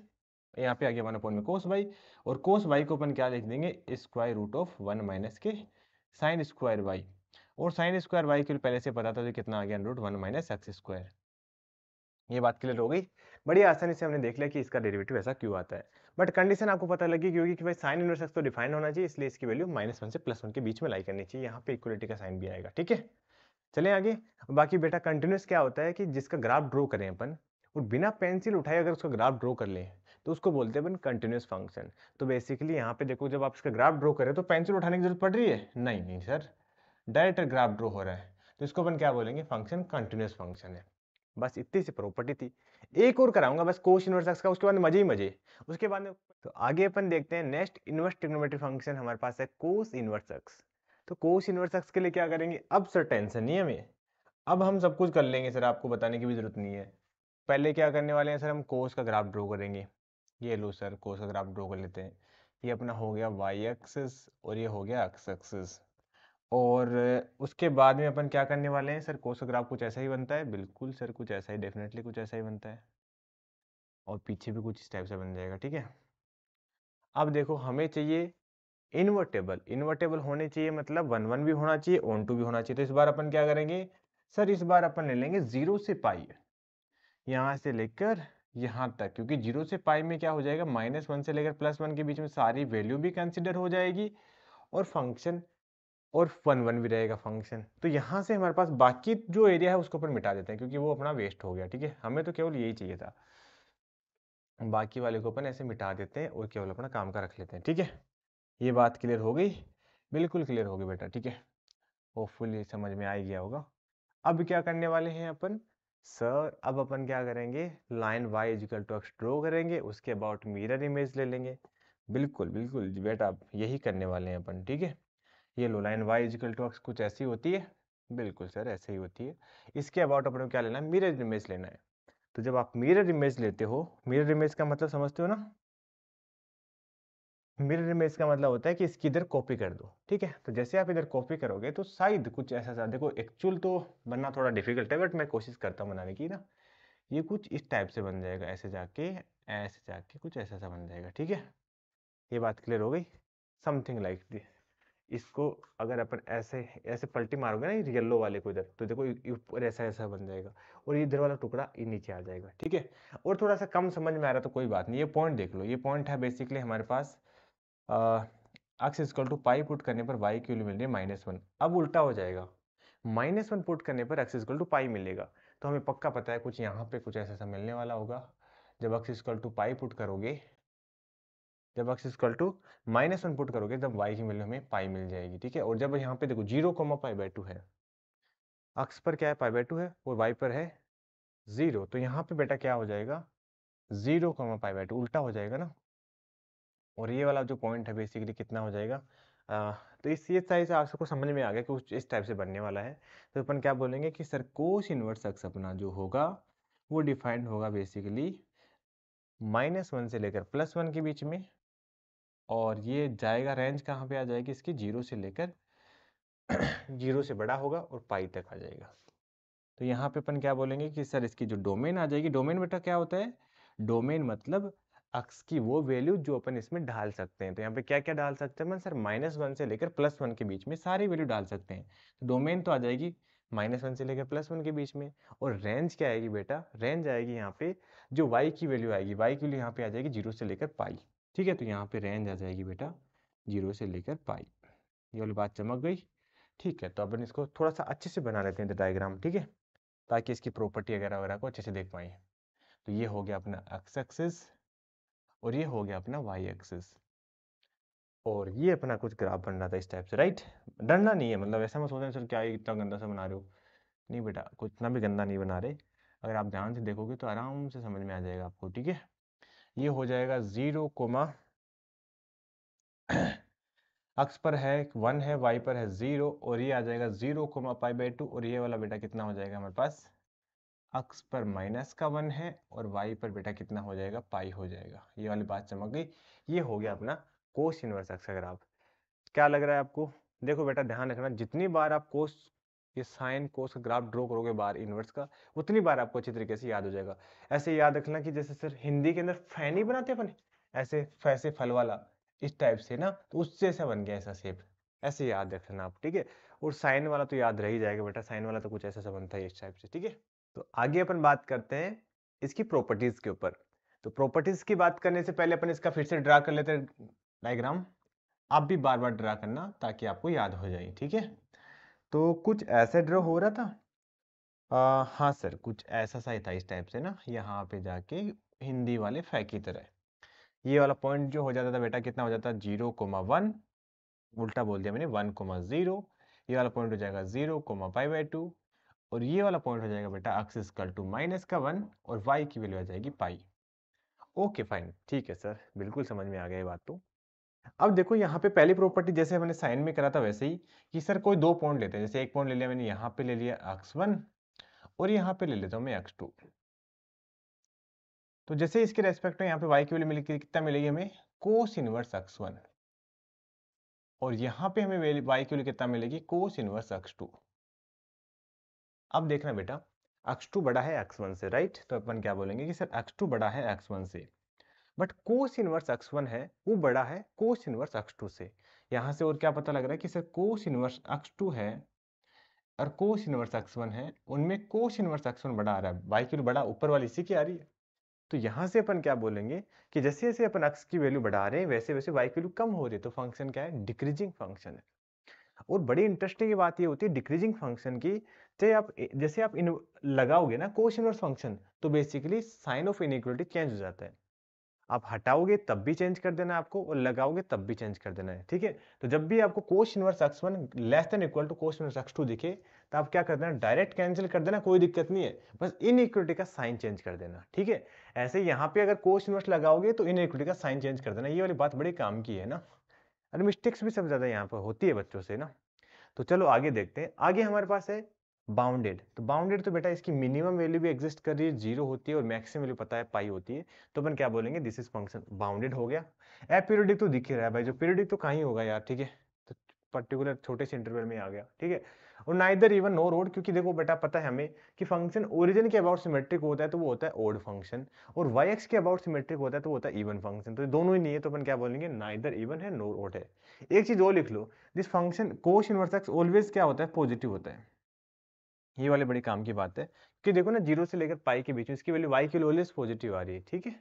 यहाँ पे आ गया 1 में कोस वाई, और कोस वाई को अपन क्या लिख देंगे, स्क्वायर रूट ऑफ 1 माइनस के साइन स्क्वायर वाई। और साइन स्क्वायर वाई के पहले से पता था तो कितना आ गया, √1 - एक्स स्क्वायर। ये बात क्लियर हो गई। बड़ी आसानी से हमने देख लिया कि इसका डेरिवेटिव ऐसा क्यों आता है, बट कंडीशन आपको पता लगी क्योंकि कि भाई साइन इनवर्स एक्स तो डिफाइन होना चाहिए, इसलिए इसकी वैल्यू -1 से +1 के बीच में लाई करनी चाहिए, यहाँ पे इक्वलिटी का साइन भी आएगा। ठीक है, चलें आगे। बाकी बेटा कंटिन्यूस क्या होता है कि जिसका ग्राफ ड्रॉ करें अपन और बिना पेंसिल उठाए अगर उसका ग्राफ ड्रॉ कर लें तो उसको बोलते हैं अपन कंटिन्यूस फंक्शन। तो बेसिकली यहाँ पे देखो जब आप इसका ग्राफ ड्रॉ करें तो पेंसिल उठाने की जरूरत पड़ रही है, नहीं नहीं सर, डायरेक्ट ग्राफ ड्रॉ हो रहा है, तो इसको अपन क्या बोलेंगे, फंक्शन कंटिन्यूस फंक्शन है। बस इतनी सी प्रॉपर्टी थी। एक और कराऊंगा बस कोस इनवर्स एक्स का, उसके बाद मजे ही मजे। उसके बाद में तो आगे अपन देखते हैं नेक्स्ट इनवर्स ट्रिग्नोमेट्री फंक्शन हमारे पास है कोस इनवर्स एक्स। तो कोस इनवर्स एक्स के लिए क्या करेंगे, अब सर टेंशन नहीं है हमें, अब हम सब कुछ कर लेंगे सर, आपको बताने की भी जरूरत नहीं है। पहले क्या करने वाले हैं सर, हम कोस का ग्राफ ड्रॉ करेंगे। ये लो सर, कोस का ग्राफ ड्रॉ कर लेते हैं। ये अपना हो गया वाई एक्सिस और ये हो गया एक्स एक्सिस। और उसके बाद में अपन क्या करने वाले हैं सर, कोस का ग्राफ कुछ ऐसा ही बनता है, बिल्कुल सर कुछ ऐसा ही, डेफिनेटली कुछ ऐसा ही बनता है, और पीछे भी कुछ इस टाइप से बन जाएगा। ठीक है, अब देखो हमें चाहिए इन्वर्टेबल, इन्वर्टेबल होने चाहिए मतलब 1 1 भी होना चाहिए, ऑन टू भी होना चाहिए। तो इस बार अपन क्या करेंगे सर, इस बार अपन ले लेंगे 0 से पाई, यहाँ से लेकर यहाँ तक, क्योंकि 0 से पाई में क्या हो जाएगा, -1 से लेकर +1 के बीच में सारी वैल्यू भी कंसिडर हो जाएगी और फंक्शन और 1 1 भी रहेगा फंक्शन। तो यहाँ से हमारे पास बाकी जो एरिया है उसको अपन मिटा देते हैं, क्योंकि वो अपना वेस्ट हो गया। ठीक है, हमें तो केवल यही चाहिए था, बाकी वाले को अपन ऐसे मिटा देते हैं और केवल अपना काम का रख लेते हैं। ठीक है, ये बात क्लियर हो गई, बिल्कुल क्लियर हो गई बेटा। ठीक है, होपफुली समझ में आ ही गया होगा। अब क्या करने वाले हैं अपन सर, अब अपन क्या करेंगे, line y equal to X draw करेंगे, उसके अबाउट मिरर इमेज ले लेंगे। बिल्कुल बिल्कुल जी बेटा, यही करने वाले हैं अपन। ठीक है, ये लो line y equal to X कुछ ऐसी होती है, बिल्कुल सर ऐसे ही होती है। इसके अबाउट अपन को क्या लेना है, मिरर इमेज लेना है। तो जब आप मिरर इमेज लेते हो, मिरर इमेज का मतलब समझते हो ना, मिरर इमेज का मतलब होता है कि इसकी इधर कॉपी कर दो। ठीक है, तो जैसे आप इधर कॉपी करोगे तो शायद कुछ ऐसा सा, देखो एक्चुअल तो बनना थोड़ा डिफिकल्ट है, बट मैं कोशिश करता हूँ बनाने की ना। ये कुछ इस टाइप से बन जाएगा, ऐसे जाके कुछ ऐसा सा बन जाएगा। ठीक है, ये बात क्लियर हो गई, समथिंग लाइक दिस। इसको अगर अपन ऐसे ऐसे पलटी मारोगे ना येलो वाले को इधर, तो देखो ऊपर ऐसा ऐसा बन जाएगा और इधर वाला टुकड़ा नीचे आ जाएगा। ठीक है, और थोड़ा सा कम समझ में आ रहा तो कोई बात नहीं, ये पॉइंट देख लो। ये पॉइंट है बेसिकली हमारे पास X equal to pi put करने पर वाई की वैल्यू मिल रही है -1। अब उल्टा हो जाएगा, -1 पुट करने पर एक्स इक्वल टू पाई मिलेगा। तो हमें पक्का पता है कुछ यहाँ पे कुछ ऐसा ऐसा मिलने वाला होगा। जब X equal to pi put करोगे, जब एक्स इक्वल टू -1 पुट करोगे, तब वाई की वैल्यू हमें पाई मिल जाएगी। ठीक है, और जब यहाँ पे देखो 0,π/2 है, अक्स पर क्या है π/2 है और वाई पर है 0, तो यहाँ पे बेटा क्या हो जाएगा 0,π/2 उल्टा हो जाएगा ना। और ये वाला जो पॉइंट है बेसिकली कितना हो जाएगा, तो इस ये साइज से आपको समझ में आ गया कि कुछ इस टाइप से बनने वाला है। तो अपन क्या बोलेंगे कि सर कोस इनवर्स एक्स अपना जो होगा वो डिफाइंड होगा बेसिकली -1 से लेकर +1 के बीच में, और ये जाएगा रेंज कहाँ पे आ जाएगी इसकी, 0 से लेकर 0 से बड़ा होगा और पाई तक आ जाएगा। तो यहाँ पे अपन क्या बोलेंगे कि सर इसकी जो डोमेन आ जाएगी, डोमेन बेटा क्या होता है, डोमेन मतलब अक्स की वो वैल्यू जो अपन इसमें डाल सकते हैं। तो यहाँ पे क्या क्या डाल सकते हैं, सर -1 से लेकर +1 के बीच में सारी वैल्यू डाल सकते हैं। तो डोमेन तो आ जाएगी -1 से लेकर +1 के बीच में, और रेंज क्या आएगी बेटा, रेंज आएगी यहाँ पे जो y की वैल्यू आएगी, y की वैल्यू यहाँ पे आ जाएगी 0 से लेकर पाई। ठीक है, तो यहाँ पे रेंज आ जाएगी बेटा 0 से लेकर पाई। ये वाली बात चमक गई। ठीक है, तो अपन इसको थोड़ा सा अच्छे से बना लेते हैं डायग्राम। ठीक है, ताकि इसकी प्रॉपर्टी वगैरह वगैरह को अच्छे से देख पाए। तो ये हो गया अपना एक्स एक्सिस और ये हो गया अपना वाई एक्सिस, और ये अपना कुछ ग्राफ बन रहा था इस टाइप से, राइट। डरना नहीं है, मतलब ऐसा मैं सोच रहा सर क्या इतना गंदा सा बना रहे हो, नहीं बेटा कुछ इतना भी गंदा नहीं बना रहे। अगर आप ध्यान से देखोगे तो आराम से समझ में आ जाएगा आपको। ठीक है, ये हो जाएगा 0, अक्स पर है 1 है, वाई पर है 0, और ये आ जाएगा 0,π/2, और ये वाला बेटा कितना हो जाएगा हमारे पास, अक्स पर -1 है और वाई पर बेटा कितना हो जाएगा, पाई हो जाएगा। ये वाली बात चमक गई। ये हो गया अपना कोस इनवर्स एक्स का ग्राफ। क्या लग रहा है आपको, देखो बेटा ध्यान रखना, जितनी बार आप कोस ये साइन कोस का ग्राफ ड्रॉ करोगे बार इनवर्स का, उतनी बार आपको अच्छी तरीके से याद हो जाएगा। ऐसे याद रखना कि जैसे सर हिंदी के अंदर फैन ही बनाते अपन, ऐसे फैसे फल वाला इस टाइप से ना, तो उससे ऐसा बन गया ऐसा शेप, ऐसे याद रखना आप। ठीक है, और साइन वाला तो याद रह ही जाएगा बेटा, साइन वाला तो कुछ ऐसा सा बनता है इस टाइप से। ठीक है, तो आगे अपन बात करते हैं इसकी प्रॉपर्टीज के ऊपर। तो प्रॉपर्टीज की बात करने से पहले अपन इसका फिर से ड्रा कर लेते हैं डायग्राम। आप भी बार बार ड्रा करना ताकि आपको याद हो जाए। ठीक है, तो कुछ ऐसे ड्रॉ हो रहा था, हाँ सर कुछ ऐसा सा ही था इस टाइप से ना, यहाँ पे जाके हिंदी वाले फै की तरह ये वाला पॉइंट जो हो जाता था बेटा, कितना हो जाता 0,1, उल्टा बोल दिया मैंने 1,0। ये वाला पॉइंट हो जाएगा 0,π/2, और ये वाला पॉइंट हो जाएगा बेटा एक्स इक्वल टू -1 और y की वैल्यू आ जाएगी पाई। ओके फाइन, ठीक है सर, बिल्कुल समझ में आ गया ये बात। तो अब देखो यहाँ पे पहली प्रॉपर्टी जैसे मैंने साइन में करा था वैसे ही, कि सर कोई दो पॉइंट लेते हैं, जैसे एक पॉइंट ले लिया मैंने यहाँ पे ले लिया x1 और यहाँ पे ले लेता हूँ मैं x2। तो जैसे इसके रेस्पेक्ट में यहाँ पे y की वैल्यू मिलेगी, कितना मिलेगी हमें, कोस इनवर्स x1, और यहाँ पे हमें y की वैल्यू कितना मिलेगी, कोस इनवर्स x2। अब देखना बेटा x2 बड़ा है x1 से, राइट, तो अपन क्या बोलेंगे कि सर x2 बड़ा है x1 से, बट कोस इनवर्स x1 है वो बड़ा है कोस इनवर्स x2 से। यहाँ से और क्या पता लग रहा है कि सर कोस इनवर्स x2 है और कोस इनवर्स x1 है, उनमें कोस इनवर्स x1 बड़ा आ रहा है, बाई की बड़ा ऊपर वाली इसी की आ रही है। तो यहाँ से अपन क्या बोलेंगे कि जैसे जैसे अपन x की वैल्यू बढ़ा रहे हैं वैसे वैसे y की वैल्यू कम हो रही है, तो फंक्शन क्या है, डिक्रीजिंग फंक्शन है। और बड़ी इंटरेस्टिंग बात ये होती है डिक्रीजिंग फंक्शन की, चाहे आप जैसे आप इन लगाओगे ना कोस इनवर्स फंक्शन, तो basically sign of inequality change हो जाता है। आप हटाओगे तब भी चेंज कर देना है आपको, और लगाओगे तब भी चेंज कर देना है, ठीक है। तो जब भी आपको cos inverse x1 less than equal to cos inverse x2 दिखे, तो आप क्या कर देना, डायरेक्ट कैंसिल कर देना, कोई दिक्कत नहीं है, बस इनइक्वालिटी का साइन चेंज कर देना, ठीक है। ऐसे यहाँ पे अगर कोस इनवर्स लगाओगे तो इनइक्वालिटी का साइन चेंज कर देना, ये वाली बात बड़ी काम की है ना। और मिस्टेक्स भी सब ज्यादा यहाँ पर होती है बच्चों से ना। तो चलो आगे देखते हैं। आगे हमारे पास है बाउंडेड। तो बाउंडेड तो बेटा इसकी मिनिमम वैल्यू भी एग्जिस्ट कर रही है, 0 होती है, और मैक्सिमम वैल्यू पता है पाई होती है। तो अपन क्या बोलेंगे, दिस इज फंक्शन बाउंडेड हो गया। अपीरियोडिक तो दिख ही रहा है भाई, जो पीरियोडिक तो कहीं होगा यार, ठीक है। तो पर्टिकुलर छोटे से इंटरवल में आ गया, ठीक है। और नाइदर इवन नो रोड, क्योंकि देखो बेटा पता है हमें कि फंक्शन ओरिजिन के अबाउट सिमेट्रिक होता है तो वो होता है ओड फंक्शन, और वाई एक्स के अबाउट सिमेट्रिक होता है तो वो होता है इवन फंक्शन। तो ये दोनों ही नहीं है, तो अपन क्या बोलेंगे, नाइदर इवन है नो ओड है। एक चीज और लिख लो, this function cos inverse X always क्या होता है, पॉजिटिव होता है। ये वाले बड़ी काम की बात है कि देखो ना 0 से लेकर पाई के बीच में इसकी वैल्यू y की ऑलवेज पॉजिटिव आ रही है, ठीक है।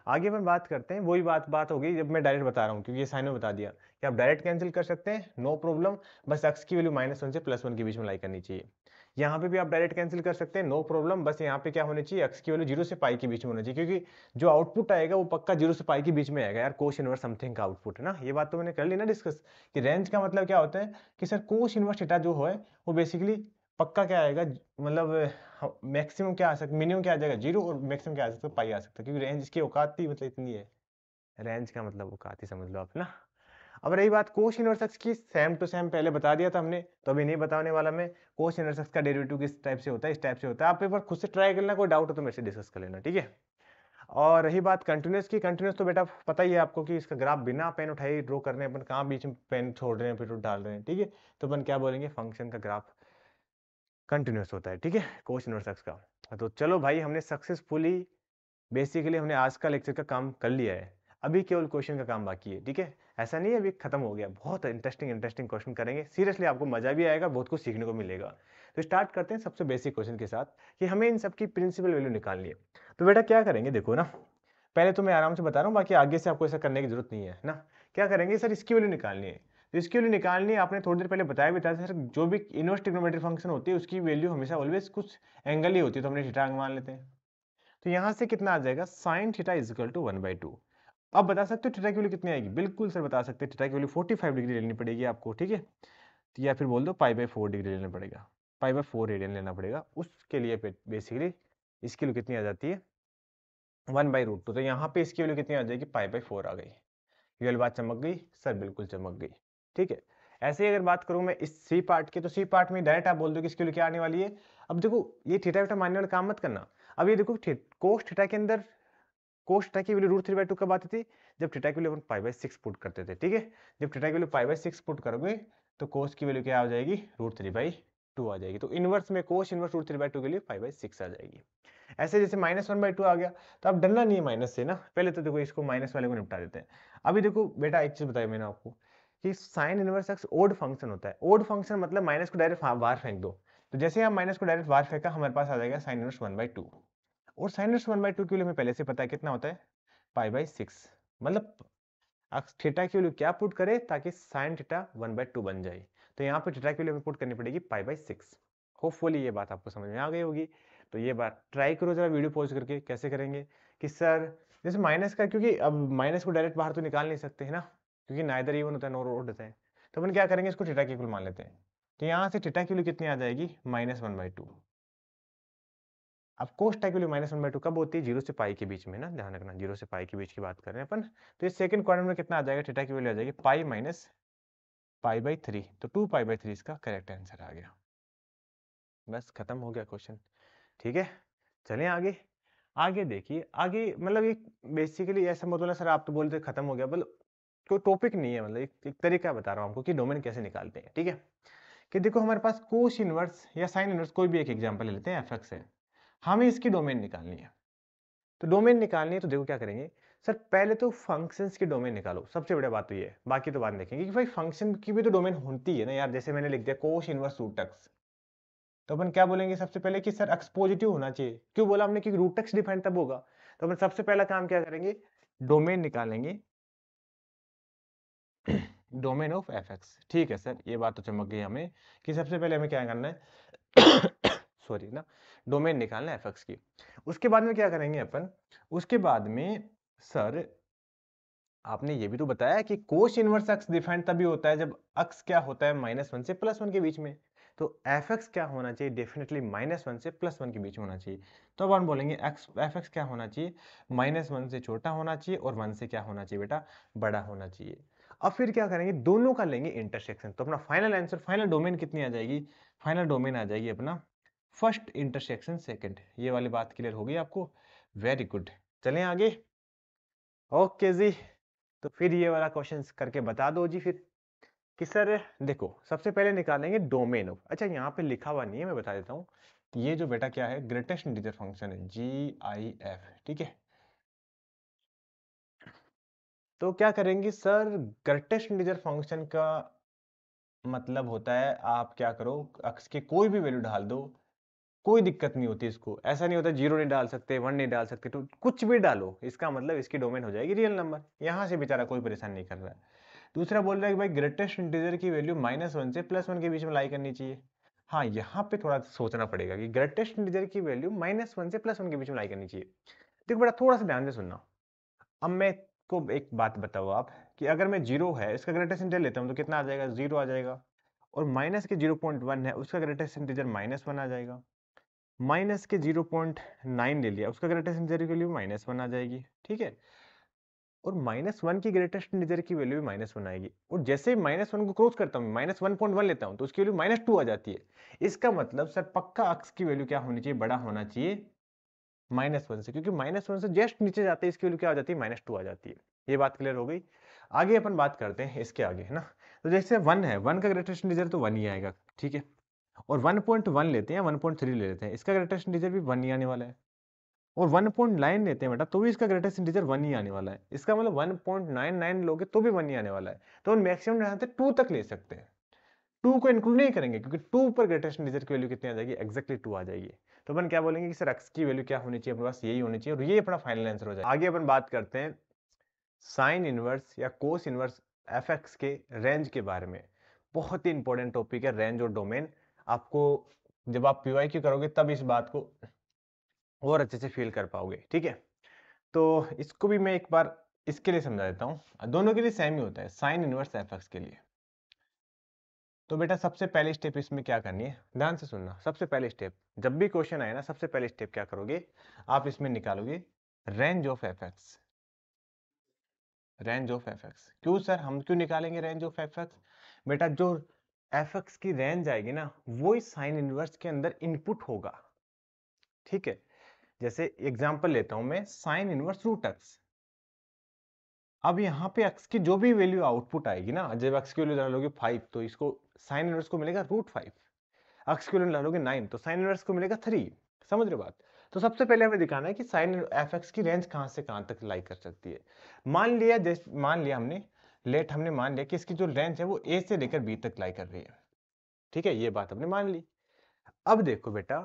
आगे अपन बात करते हैं, वही बात हो गई जब मैं डायरेक्ट बता रहा हूँ, क्योंकि ये साइन में बता दिया कि आप डायरेक्ट कैंसिल कर सकते हैं, नो प्रॉब्लम। बस x की वैल्यू -1 से +1 के बीच में लाई करनी चाहिए। यहाँ पे भी आप डायरेक्ट कैंसिल कर सकते हैं, नो प्रॉब्लम। बस यहाँ पे क्या होनी चाहिए, x की वैल्यू 0 से पाई के बीच में होनी चाहिए, क्योंकि जो आउटपुट आएगा वो पक्का 0 से पाई के बीच में आएगा यार, कोस इनवर्स समथिंग का आउटपुट है ना। ये बात तो मैंने कर ली ना डिस्कस, कि रेंज का मतलब क्या होता है कि सर कोस इनवर्स थीटा जो है वो बेसिकली पक्का क्या आएगा, मतलब मैक्सिमम क्या आ सकता, मिनिमम क्या आ जाएगा 0, और मैक्सिमम क्या आ सकता है, पाई आ सकता है, क्योंकि रेंज इसकी औकात ही मतलब इतनी है। रेंज का मतलब औकात ही समझ लो आप ना। अब रही बात कोस इनवर्स एक्स की, सेम टू सेम पहले बता दिया था हमने, तो अभी नहीं बताने वाला मैं। कोस इनवर्स एक्स का डेरिवेटिव किस टाइप से होता है, इस टाइप से होता है। आप एक बार खुद से ट्राई कर लेना, कोई डाउट हो तो मेरे से डिस्कस कर लेना, ठीक है। और रही बात कंटिन्यूस की, कंटिन्यूस तो बेटा पता ही है आपको कि इसका ग्राफ बिना पेन उठाए ड्रॉ करने, अपन कहाँ बीच में पेन छोड़ रहे हैं फिर डाल रहे हैं, ठीक है। तो अपन क्या बोलेंगे, फंक्शन का ग्राफ कंटिन्यूस होता है, ठीक है, कोस इनवर्स एक्स का। तो चलो भाई, हमने सक्सेसफुली बेसिकली हमने आज का लेक्चर का काम कर लिया है। अभी केवल क्वेश्चन का काम बाकी है, ठीक है। ऐसा नहीं है अभी खत्म हो गया, बहुत इंटरेस्टिंग क्वेश्चन करेंगे, सीरियसली आपको मजा भी आएगा, बहुत कुछ सीखने को मिलेगा। तो स्टार्ट करते हैं सबसे बेसिक क्वेश्चन के साथ, कि हमें इन सबकी प्रिंसिपल वैल्यू निकालनी है। तो बेटा क्या करेंगे, देखो ना, पहले तो मैं आराम से बता रहा हूँ, बाकी आगे से आपको ऐसा करने की जरूरत नहीं है ना। क्या करेंगे सर, इसकी वैल्यू निकालनी है। तो इसकी वैल्यू निकालनी है, आपने थोड़ी देर पहले बताया भी था सर, जो भी इनवर्स ट्रिग्नोमेट्रिक फंक्शन होती है उसकी वैल्यू हमेशा ऑलवेज कुछ एंगल ही होती है, तो हमने थीटा मान लेते हैं। तो यहां से कितना आ जाएगा, sine theta is equal to 1/2। अब बता सकते हो थीटा की वैल्यू कितनी आएगी, बिल्कुल सर बता सकते हैं, थीटा की वैल्यू 45 डिग्री लेनी पड़ेगी आपको, ठीक है। तो या फिर बोल दो पाई/4 डिग्री लेना पड़ेगा, पाई/4 रेडियन लेना पड़ेगा। उसके लिए बेसिकली इसकी वैल्यू कितनी आ जाती है, 1/√2। तो यहाँ पे इसकी वैल्यू कितनी आ जाएगी, पाई/4 आ गई। ये वाली बात चमक गई सर, बिल्कुल चमक गई, ठीक है। ऐसे ही अगर बात करूं मैं इस सी पार्ट की, तो सी पार्ट में डायरेक्ट आप बोल दो कि इसके लिए क्या आने वाली है। अब देखो ये थीटा थीटा मानने वाला काम मत करना। अब ये देखो कोस थीटा के अंदर कोस थीटा की वैल्यू √3/2 कब आती थी, जब थीटा की वैल्यू अपन पाई/6 पुट करते थे, ठीक है। जब थीटा की वैल्यू पाई/6 पुट करोगे तो कोस की वैल्यू क्या आ जाएगी, √3/2 आ जाएगी। तो इनवर्स में कोस इनवर्स √3/2 के लिए पाई/6 आ जाएगी। ऐसे जैसे -1/2 आ गया, तो अब डरना नहीं है माइनस से ना, पहले तो देखो इसको माइनस वाले को निपटा देते हैं। अभी देखो बेटा एक चीज बताई मैंने आपको कि sine inverse X odd function होता है। ओड फंक्शन मतलब माइनस को डायरेक्ट बाहर फेंक दो। तो जैसे हम माइनस को डायरेक्ट बाहर फेंका, हमारे पास आ जाएगा साइन इनवर्स 1/2। और साइन इनवर्स 1/2 के लिए हमें पहले से पता है कितना होता है, पाई/6। मतलब थीटा की वैल्यू क्या पुट करे ताकि साइन थीटा 1/2 बन जाए। तो यहाँ पे थीटा की वैल्यू हमें पुट करनी पड़ेगी पाई/6। होपफुली ये बात आपको समझ में आ गई होगी। तो ये बात ट्राई करो जरा वीडियो पॉज करके, कैसे करेंगे कि सर जैसे माइनस का, क्योंकि अब माइनस को डायरेक्ट बाहर तो निकाल नहीं सकते है ना, क्योंकि नाइदर इवन होता है नॉर ओड होता है। तो अपन क्या करेंगे, इसको थीटा की इक्वल मान लेते हैं। तो यहाँ से थीटा की वैल्यू कितनी आ जाएगी, -1/2। अब कोस थीटा की वैल्यू -1/2 कब होती है, 0 से पाई के बीच में ना, ध्यान रखना 0 से पाई के बीच की बात कर रहे हैं अपन। तो इस सेकंड क्वाड्रेंट में कितना आ जाएगा, थीटा की वैल्यू आ जाएगी पाई माइनस पाई/3। तो 2 पाई/3 इसका करेक्ट आंसर आ गया। बस खत्म हो गया क्वेश्चन, ठीक है। चलें आगे। आगे देखिए, आगे मतलब एक बेसिकली ऐसा मतलब सर आप तो बोलते खत्म हो गया, मतलब कोई टॉपिक नहीं है, मतलब एक तरीका बता रहा हूँ आपको कि डोमेन कैसे निकालते हैं, ठीक है। कि देखो हमारे पास कोस इनवर्स या साइन इनवर्स कोई भी एक एग्जांपल ले लेते हैं, एफ एक्स है, हमें इसकी डोमेन निकालनी है। तो डोमेन निकालनी है तो देखो क्या करेंगे, सर पहले तो फंक्शंस की डोमेन निकालो, सबसे बड़ी बात तो ये है, बाकी तो बाद में देखेंगे कि भाई फंक्शन की भी तो डोमेन होती है ना यार। जैसे मैंने लिख दिया कोस इनवर्स रूट एक्स, तो अपन क्या बोलेंगे सबसे पहले कि सर एक्स पॉजिटिव होना चाहिए। क्यों बोला हमने? क्योंकि रूट एक्स डिफाइंड तब होगा। तो अपन सबसे पहला काम क्या करेंगे, डोमेन निकालेंगे, डोमेन ऑफ एफ एक्स। ठीक है सर, ये बात तो चमक गई हमें कि सबसे पहले हमें क्या करना है सॉरी ना, डोमेन निकालना है एफ एक्स की। उसके बाद में क्या करेंगे अपन, उसके बाद में सर आपने ये भी तो बताया कि कोस इनवर्स एक्स डिफाइंड तभी होता है जब एक्स क्या होता है -1 से +1 के बीच में। तो एफ एक्स क्या होना चाहिए? डेफिनेटली -1 से +1 के बीच में होना चाहिए। तो अब हम बोलेंगे एक्स एफ एक्स क्या होना चाहिए? -1 से छोटा होना चाहिए और 1 से क्या होना चाहिए बेटा? बड़ा होना चाहिए। अब फिर क्या करेंगे, दोनों का लेंगे इंटरसेक्शन। तो अपना फाइनल आंसर, फाइनल डोमेन कितनी आ जाएगी? फाइनल डोमेन आ जाएगी अपना फर्स्ट इंटरसेक्शन सेकंड। ये वाली बात क्लियर होगी आपको? Very good. चलें आगे। ओके जी, तो फिर ये वाला क्वेश्चन करके बता दो जी फिर कि सर देखो सबसे पहले निकालेंगे डोमेन ऑफ। अच्छा यहाँ पे लिखा हुआ नहीं है, मैं बता देता हूँ। ये जो बेटा क्या है, ग्रेटेस्ट इंटीजर फंक्शन है, GIF, ठीक है। तो क्या करेंगे सर, ग्रेटेस्ट इंटीजर फंक्शन का मतलब होता है आप क्या करो, अक्स के कोई भी वैल्यू डाल दो, कोई दिक्कत नहीं होती इसको। ऐसा नहीं होता 0 नहीं डाल सकते, 1 नहीं डाल सकते, तो कुछ भी डालो, इसका मतलब इसकी डोमेन हो जाएगी रियल नंबर। यहाँ से बेचारा कोई परेशान नहीं कर रहा है। दूसरा बोल रहा है कि भाई ग्रेटेस्ट इंटीजर की वैल्यू -1 से +1 के बीच में लाई करनी चाहिए। हाँ, यहाँ पे थोड़ा सोचना पड़ेगा कि ग्रेटेस्ट इंटीजर की वैल्यू -1 से +1 के बीच में लाई करनी चाहिए। देखो बेटा थोड़ा सा ध्यान से सुनना। अब मैं को एक बात बताओ आप कि अगर मैं 0 है इसका ग्रेटेस्ट इंटीजर लेता हूँ तो कितना आ जाएगा? 0 आ जाएगा। और माइनस के 0.1 है उसका ग्रेटेस्ट इंटीजर -1 आ जाएगा। माइनस के 0.9 ले लिया, उसका ग्रेटेस्ट इंटीजर की वैल्यू -1 आ जाएगी, ठीक है। और -1 की ग्रेटेस्ट इंटीजर की वैल्यू भी -1 आएगी। और जैसे ही -1 को क्रॉस करता हूँ, -1.1 लेता हूँ, तो उसकी वैल्यू -2 आ जाती है। इसका मतलब सर पक्का अक्स की वैल्यू क्या होनी चाहिए? बड़ा होना चाहिए -1 से, क्योंकि -1 से जस्ट नीचे जाते हैं इसकी वैल्यू क्या हो जाती है? -2 आ जाती है। ये बात क्लियर हो गई। आगे अपन बात करते हैं इसके आगे, है ना। तो जैसे 1 है, 1 का ग्रेटेस्ट इंटीजर तो 1 ही आएगा, ठीक है। और 1.1 लेते हैं, 1.3 ले लेते हैं, इसका ग्रेटेस्ट इंटीजर भी 1 ही आने वाला है। और 1.9 लेते हैं बेटा, तो भी इसका ग्रेटेस्ट इंटीजर 1 ही आने वाला है। इसका मतलब 1.99 लोगे तो भी 1 ही आने वाला है। तो मैक्सिमम यहाँ से 2 तक ले सकते हैं। 2 को इंक्लूड नहीं करेंगे क्योंकि 2 पर ग्रेटेस्ट इंटीजर की वैल्यू कितनी आ जाएगी? एग्जैक्टली 2 आ जाएगी। तो अपन क्या बोलेंगे कि सर एक्स की वैल्यू क्या होनी चाहिए? अपने पास यही होनी चाहिए और ये अपना फाइनल आंसर हो जाएगा। आगे अपन बात करते हैं साइन इनवर्स या कोस इनवर्स एफ एक्स के रेंज के बारे में। बहुत ही इंपॉर्टेंट टॉपिक है रेंज और डोमेन। आपको जब आप PYQ करोगे तब इस बात को और अच्छे से फील कर पाओगे, ठीक है। तो इसको भी मैं एक बार इसके लिए समझा देता हूँ। दोनों के लिए सेम ही होता है, साइन इनवर्स एफ एक्स के लिए। तो बेटा सबसे पहली स्टेप इसमें क्या करनी है, ध्यान से सुनना। सबसे पहली स्टेप, जब भी क्वेश्चन आए ना, सबसे पहली स्टेप क्या करोगे आप? इसमें निकालोगे range of F x. Range of F x क्यों सर, हम क्यों निकालेंगे रेंज ऑफ एफ एक्स? बेटा जो एफ एक्स की रेंज आएगी ना, वो इस साइन इनवर्स के अंदर इनपुट होगा, ठीक है। जैसे एग्जांपल लेता हूं मैं, साइन इनवर्स रूट एक्स। अब यहाँ पे x की जो भी वैल्यू आउटपुट आएगी ना, जब x की वैल्यू डालोगे 5 तो इसको साइन इनवर्स को मिलेगा √5। x की वैल्यू डालोगे 9 तो साइन इनवर्स को मिलेगा 3। समझ रहे हो बात? तो सबसे पहले हमें दिखाना है कि साइन एफ एक्स की रेंज कहां से कहां तक लाई कर सकती है। मान लिया हमने मान लिया कि इसकी जो रेंज है वो a से लेकर b तक लाई कर रही है, ठीक है। ये बात हमने मान ली। अब देखो बेटा,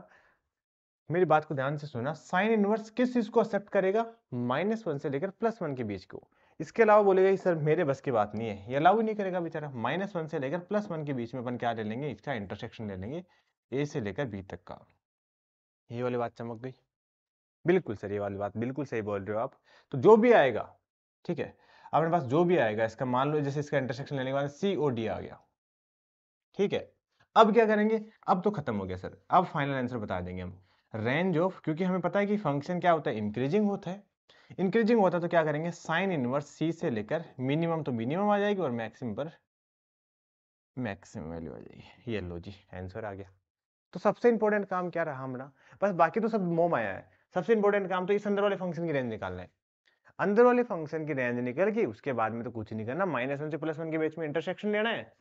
मेरी बात को ध्यान से सुना, साइन इनवर्स किस चीज को एक्सेप्ट करेगा? -1 से लेकर +1 के बीच को। इसके अलावा बोलेगा कि सर मेरे बस की बात नहीं है, ये अलाउ ही नहीं करेगा बेचारा। -1 से लेकर +1 के बीच में अपन क्या ले लेंगे? इसका इंटरसेक्शन ले लेंगे ए से लेकर बी तक का। ये वाली बात चमक गई? बिल्कुल सर, ये वाली बात बिल्कुल सही बोल रहे हो आप। तो जो भी आएगा, ठीक है, अपने पास जो भी आएगा इसका, मान लो जैसे इसका इंटरसेक्शन लेने के बाद COD आ गया, ठीक है। अब क्या करेंगे? अब तो खत्म हो गया सर, अब फाइनल आंसर बता देंगे हम। रेंज ऑफ, क्योंकि हमें पता है कि फंक्शन क्या होता है? इंक्रीजिंग होता है। इंक्रीजिंग होता है तो क्या करेंगे? साइन इनवर्स C से लेकर मिनिमम तो मिनिमम आ जाएगी और मैक्सिमम पर मैक्सिमम वैल्यू आ जाएगी। ये लो जी, आंसर आ गया। तो सबसे इंपॉर्टेंट काम क्या रहा हमारा? बस बाकी तो सब मोम आया है। सबसे इंपॉर्टेंट काम तो इस अंदर वाले फंक्शन की रेंज निकालना है। अंदर वाले फंक्शन की रेंज निकल गई, उसके बाद में तो कुछ नहीं करना, -1 से +1 के बीच में इंटरसेक्शन लेना है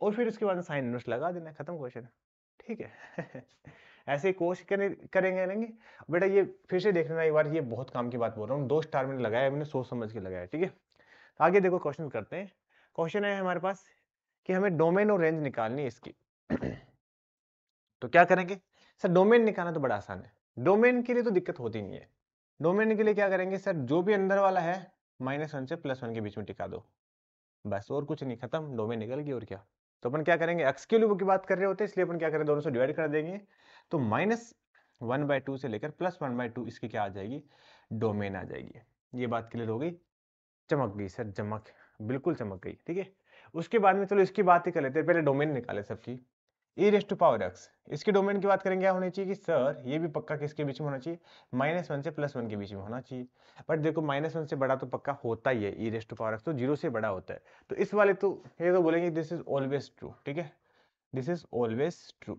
और फिर उसके बाद साइन इनवर्स लगा देना है, खत्म क्वेश्चन, ठीक है। ऐसे ही कोशिश करेंगे बेटा। ये फिर से देखना एक बार, ये बहुत काम की बात बोल रहा हूँ, 2 स्टार मैंने लगाया, मैंने सोच समझ के लगाया, ठीक है। आगे देखो क्वेश्चन करते हैं। क्वेश्चन है हमारे पास कि हमें डोमेन और रेंज निकालनी है इसकी। तो क्या करेंगे सर, डोमेन निकालना तो बड़ा आसान है, डोमेन के लिए तो दिक्कत होती नहीं है। डोमेन के लिए क्या करेंगे सर, जो भी अंदर वाला है -1 से +1 के बीच में टिका दो, बस और कुछ नहीं, खत्म, डोमेन निकल गई। और क्या, तो अपन क्या करेंगे, एक्स के लिए की बात कर रहे होते हैं, इसलिए अपन क्या करें, दोनों से डिवाइड कर देंगे। तो -1/2 से लेकर +1/2 इसकी क्या आ जाएगी, डोमेन आ जाएगी। ये बात क्लियर हो गई, चमक गई सर, चमक, बिल्कुल चमक गई, ठीक है। उसके बाद में चलो इसकी बात ही कर लेते हैं, पहले डोमेन निकाले सबकी। e⁻x, इसकी डोमेन की बात करेंगे, क्या होनी चाहिए कि सर ये भी पक्का किसके बीच में होना चाहिए, -1 से +1 के बीच में होना चाहिए। बट देखो -1 से बड़ा तो पक्का होता ही है, e⁻x तो 0 से बड़ा होता है। तो इस वाले तो ये तो बोलेंगे दिस इज ऑलवेज ट्रू, ठीक है, दिस इज ऑलवेज ट्रू।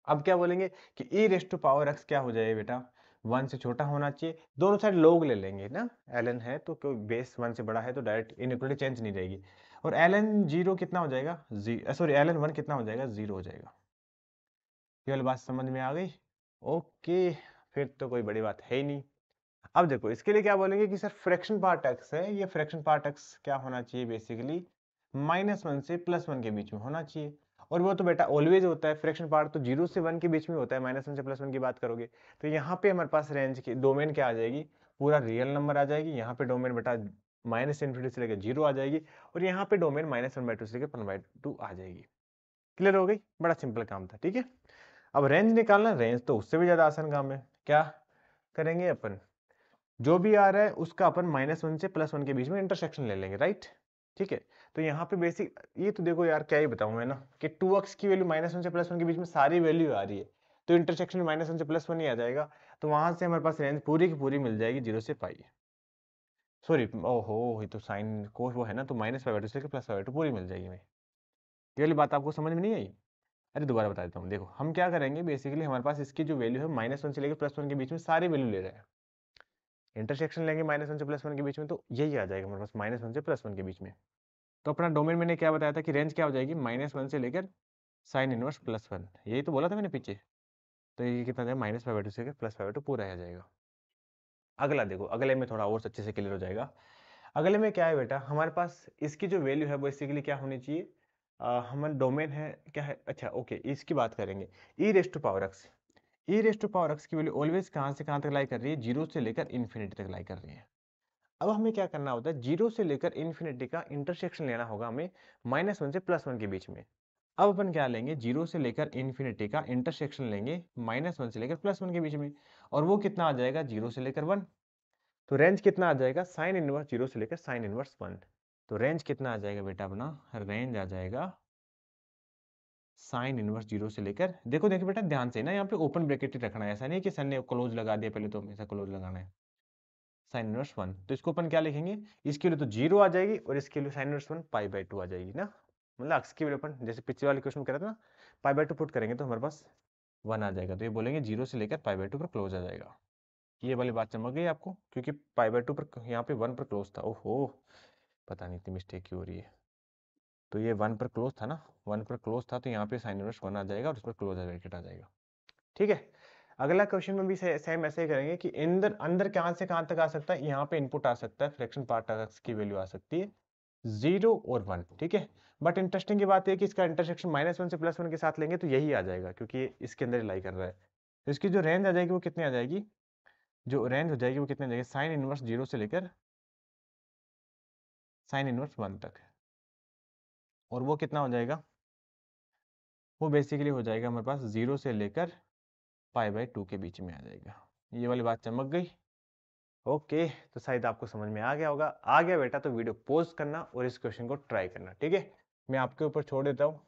अब क्या बोलेंगे कि e⁻x क्या हो जाएगा बेटा, 1 से छोटा होना चाहिए। दोनों साइड लोग ले लेंगे ना, ln है तो कोई बेस 1 से बड़ा है तो डायरेक्ट इनइक्वालिटी चेंज नहीं रहेगी। और ln 0 कितना हो जाएगा, सॉरी ln 1 कितना हो जाएगा, 0 हो जाएगा। ये वाली बात समझ में आ गई, ओके, फिर तो कोई बड़ी बात है ही नहीं। अब देखो इसके लिए क्या बोलेंगे कि सर फ्रैक्शन पार्ट x है, ये फ्रैक्शन पार्ट x क्या होना चाहिए बेसिकली, -1 से +1 के बीच में होना चाहिए। और वो तो बेटा ऑलवेज होता है, फ्रैक्शन पार्ट तो 0 से 1 के बीच में होता है, -1 से +1 की बात करोगे तो यहाँ पे हमारे पास रेंज की डोमेन क्या आ जाएगी, पूरा रियल नंबर आ जाएगी। यहाँ पे डोमेन बेटा -∞ से लेकर 0 आ जाएगी, और यहाँ पे डोमेन -1/2 से लेकर 1/2 आ जाएगी। क्लियर हो गई, बड़ा सिंपल काम था, ठीक है। अब रेंज निकालना, रेंज तो उससे भी ज्यादा आसान काम है। क्या करेंगे अपन, जो भी आ रहा है उसका अपन -1 से +1 के बीच में इंटरसेक्शन ले लेंगे, राइट, ठीक है। तो यहाँ पे बेसिक ये तो देखो यार, क्या ही बताऊं मैं ना, कि 2x की वैल्यू -1 से +1 के बीच में सारी वैल्यू आ रही है, तो इंटरसेक्शन में -1 से +1 ही आ जाएगा। तो वहां से हमारे पास रेंज पूरी की पूरी मिल जाएगी 0 से पाई, सॉरी ओहो, ये तो साइन को वो है ना, तो -π/2 से +π/2 पूरी मिल जाएगी। मैं ये वाली बात आपको समझ में नहीं आई, अरे दोबारा बता देता हूँ। देखो हम क्या करेंगे, बेसिकली हमारे पास इसकी जो वैल्यू है -1 से लेकर +1 के बीच में सारी वैल्यू ले रहे हैं, इंटरसेक्शन लेंगे -1 से +1 के बीच में, तो यही आ जाएगा हमारे पास -1 से +1 के बीच में। तो अपना डोमेन मैंने क्या बताया था कि रेंज क्या हो जाएगी, -1 से लेकर sin इनवर्स +1, यही तो बोला था मैंने पीछे। तो ये कितना जाएगा, -π/2 से लेकर +π/2 पूरा आ जाएगा। अगला देखो, अगले में थोड़ा और अच्छे से क्लियर हो जाएगा। अगले में क्या है बेटा, हमारे पास इसकी जो वैल्यू है बेसिकली क्या होनी चाहिए, हमारा डोमेन है क्या है, अच्छा ओके, इसकी बात करेंगे। e⁻x, e⁻x की वैल्यू ऑलवेज कहाँ से कहाँ तक लाई कर रही है, 0 से लेकर इन्फिनिटी तक लाई कर रही है। अब हमें क्या करना होता है, 0 से लेकर इन्फिनिटी का इंटरसेक्शन लेना होगा हमें -1 से +1 के बीच में। अब अपन क्या लेंगे, 0 से लेकर इन्फिनिटी का इंटरसेक्शन लेंगे -1 से लेकर +1 के बीच में, और वो कितना आ जाएगा, 0 से लेकर 1। तो रेंज कितना आ जाएगा, साइन इनवर्स 0 से लेकर साइन इनवर्स 1। तो रेंज कितना आ जाएगा बेटा अपना, रेंज आ जाएगा साइन इनवर्स 0 से लेकर, देखो देखो बेटा ध्यान से ना, यहाँ पे ओपन ब्रैकेट ही रखना है, ऐसा नहीं कि सर ने क्लोज लगा दिया, पहले तो हमेशा क्लोज लगाना है। साइन इनवर्स 1, तो इसको अपन क्या लिखेंगे, इसके लिए तो 0 आ जाएगी, और इसके लिए साइन इनवर्स 1 π/2 आ जाएगी ना, मतलब अक्स की वैल्यू अपन जैसे पिछले वाले क्वेश्चन में कर रहे थे ना, π/2 पुट करेंगे तो हमारे पास 1 आ जाएगा। तो ये बोलेंगे 0 से लेकर π/2 पर क्लोज आ जाएगा। ये वाली बात चमक गई आपको, क्योंकि π/2 पर यहाँ पे 1 पर क्लोज था, ओहो पता नहीं इतनी मिस्टेक क्यों हो रही है। तो ये 1 पर क्लोज था ना, 1 पर क्लोज था, तो यहाँ पे साइन इनवर्स 1 आ जाएगा, और उस पर क्लोज ब्रैकेट आ जाएगा, ठीक है। अगला क्वेश्चन में भी सेम ऐसे ही करेंगे कि अंदर अंदर कहां से कहां तक आ सकता है, यहाँ पे इनपुट आ सकता है, फ्रैक्शन पार्ट x की वैल्यू आ सकती है 0 और 1, ठीक है। बट इंटरेस्टिंग की बात है कि इसका इंटरसेक्शन -1 से +1 के साथ लेंगे तो यही आ जाएगा, क्योंकि ये इसके अंदर लाई कर रहा है। तो इसकी जो रेंज आ जाएगी वो कितनी आ जाएगी, जो रेंज हो जाएगी वो कितनी आ जाएगी, साइन इनवर्स 0 से लेकर साइन इनवर्स 1 तक, और वो कितना हो जाएगा, वो बेसिकली हो जाएगा हमारे पास 0 से लेकर π/2 के बीच में आ जाएगा। ये वाली बात चमक गई, ओके। तो शायद आपको समझ में आ गया होगा। आ गया बेटा तो वीडियो पॉज करना और इस क्वेश्चन को ट्राई करना, ठीक है। मैं आपके ऊपर छोड़ देता हूँ।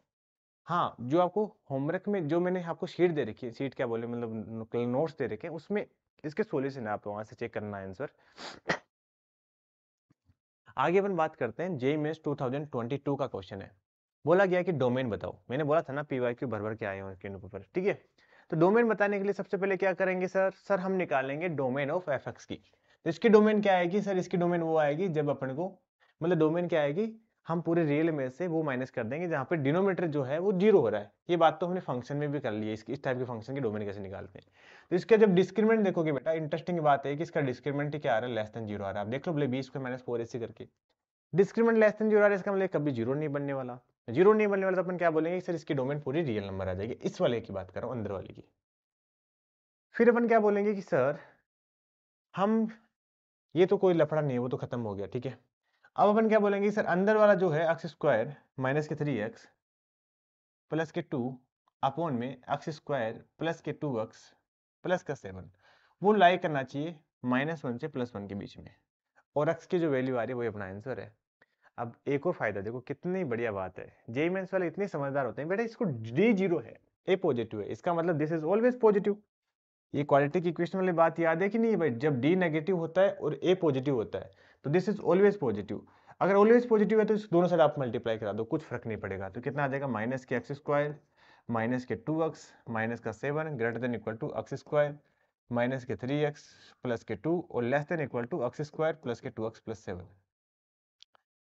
हाँ, जो आपको होमवर्क में जो मैंने आपको शीट दे रखी है, शीट क्या बोले मतलब नोट्स दे रखे हैं, उसमें इसके सॉल्यूशन है, आप वहां से चेक करना आंसर। आगे अपन बात करते हैं, जेईई मेंस 2022 का क्वेश्चन है। बोला गया कि डोमेन बताओ, मैंने बोला था ना पीवाईक्यू भर भर के आए हैं उसके ऊपर, ठीक है। तो डोमेन बताने के लिए सबसे पहले क्या करेंगे सर हम निकालेंगे डोमेन ऑफ एफ एक्स की। तो इसकी डोमेन क्या आएगी सर, इसकी डोमेन वो आएगी जब अपन को, मतलब डोमेन क्या आएगी, हम पूरे रियल में से वो माइनस कर देंगे जहाँ पे डिनोमीटर जो है वो जीरो हो रहा है। ये बात तो हमने फंक्शन में भी कर ली है, इस टाइप के फंक्शन के डोमेन कैसे निकालते हैं। तो इसका जब डिस्क्रिमिनेंट देखोगे बेटा, इंटरेस्टिंग बात है कि इसका डिस्क्रिमिनेंट ही क्या आ रहा है, लेस देन जीरो आ रहा है। आप देख लो बोले बी स्क्वायर माइनस 4ac करके डिस्क्रिमिनेंट लेस देन जीरो आ रहा है, इसका मतलब कभी जीरो नहीं बनने वाला। जीरो नहीं बनने वाला तो अपन क्या बोलेंगे सर, इसकी डोमेन पूरी रियल नंबर आ जाएगी। इस वाले की बात कर रहा हूँ, अंदर वाले की। फिर अपन क्या बोलेंगे कि सर हम, ये तो कोई लफड़ा नहीं है, वो तो खत्म हो गया, ठीक है। अब अपन क्या बोलेंगे सर, अंदर वाला जो है एक्स स्क्वायर माइनस के 3x प्लस के 2 अपॉन में एक्स स्क्वायर प्लस के 2x प्लस का 7, वो लाई करना चाहिए -1 से +1 के बीच में, और x की जो वैल्यू आ रही है वही अपना आंसर है। अब एक और फायदा देखो, कितनी बढ़िया बात है, जेईई मेंस वाले इतने समझदार होते हैं बेटा, इसको d जीरो है, a पॉजिटिव है, इसका मतलब दिस इज ऑलवेज पॉजिटिव। ये क्वाड्रेटिक इक्वेशन वाली बात याद है कि नहीं भाई, जब d नेगेटिव होता है और a पॉजिटिव होता है तो दिस इज ऑलवेज पॉजिटिव। अगर ऑलवेज पॉजिटिव है तो इस दोनों साइड आप मल्टीप्लाई करा दो, कुछ फर्क नहीं पड़ेगा। तो कितना आ जाएगा, माइनस के एक्स स्क्वायर माइनस के 2x माइनस का 7 greater than equal to X square minus के 3x प्लस के 2 और less than equal to X square plus के 2x प्लस 7।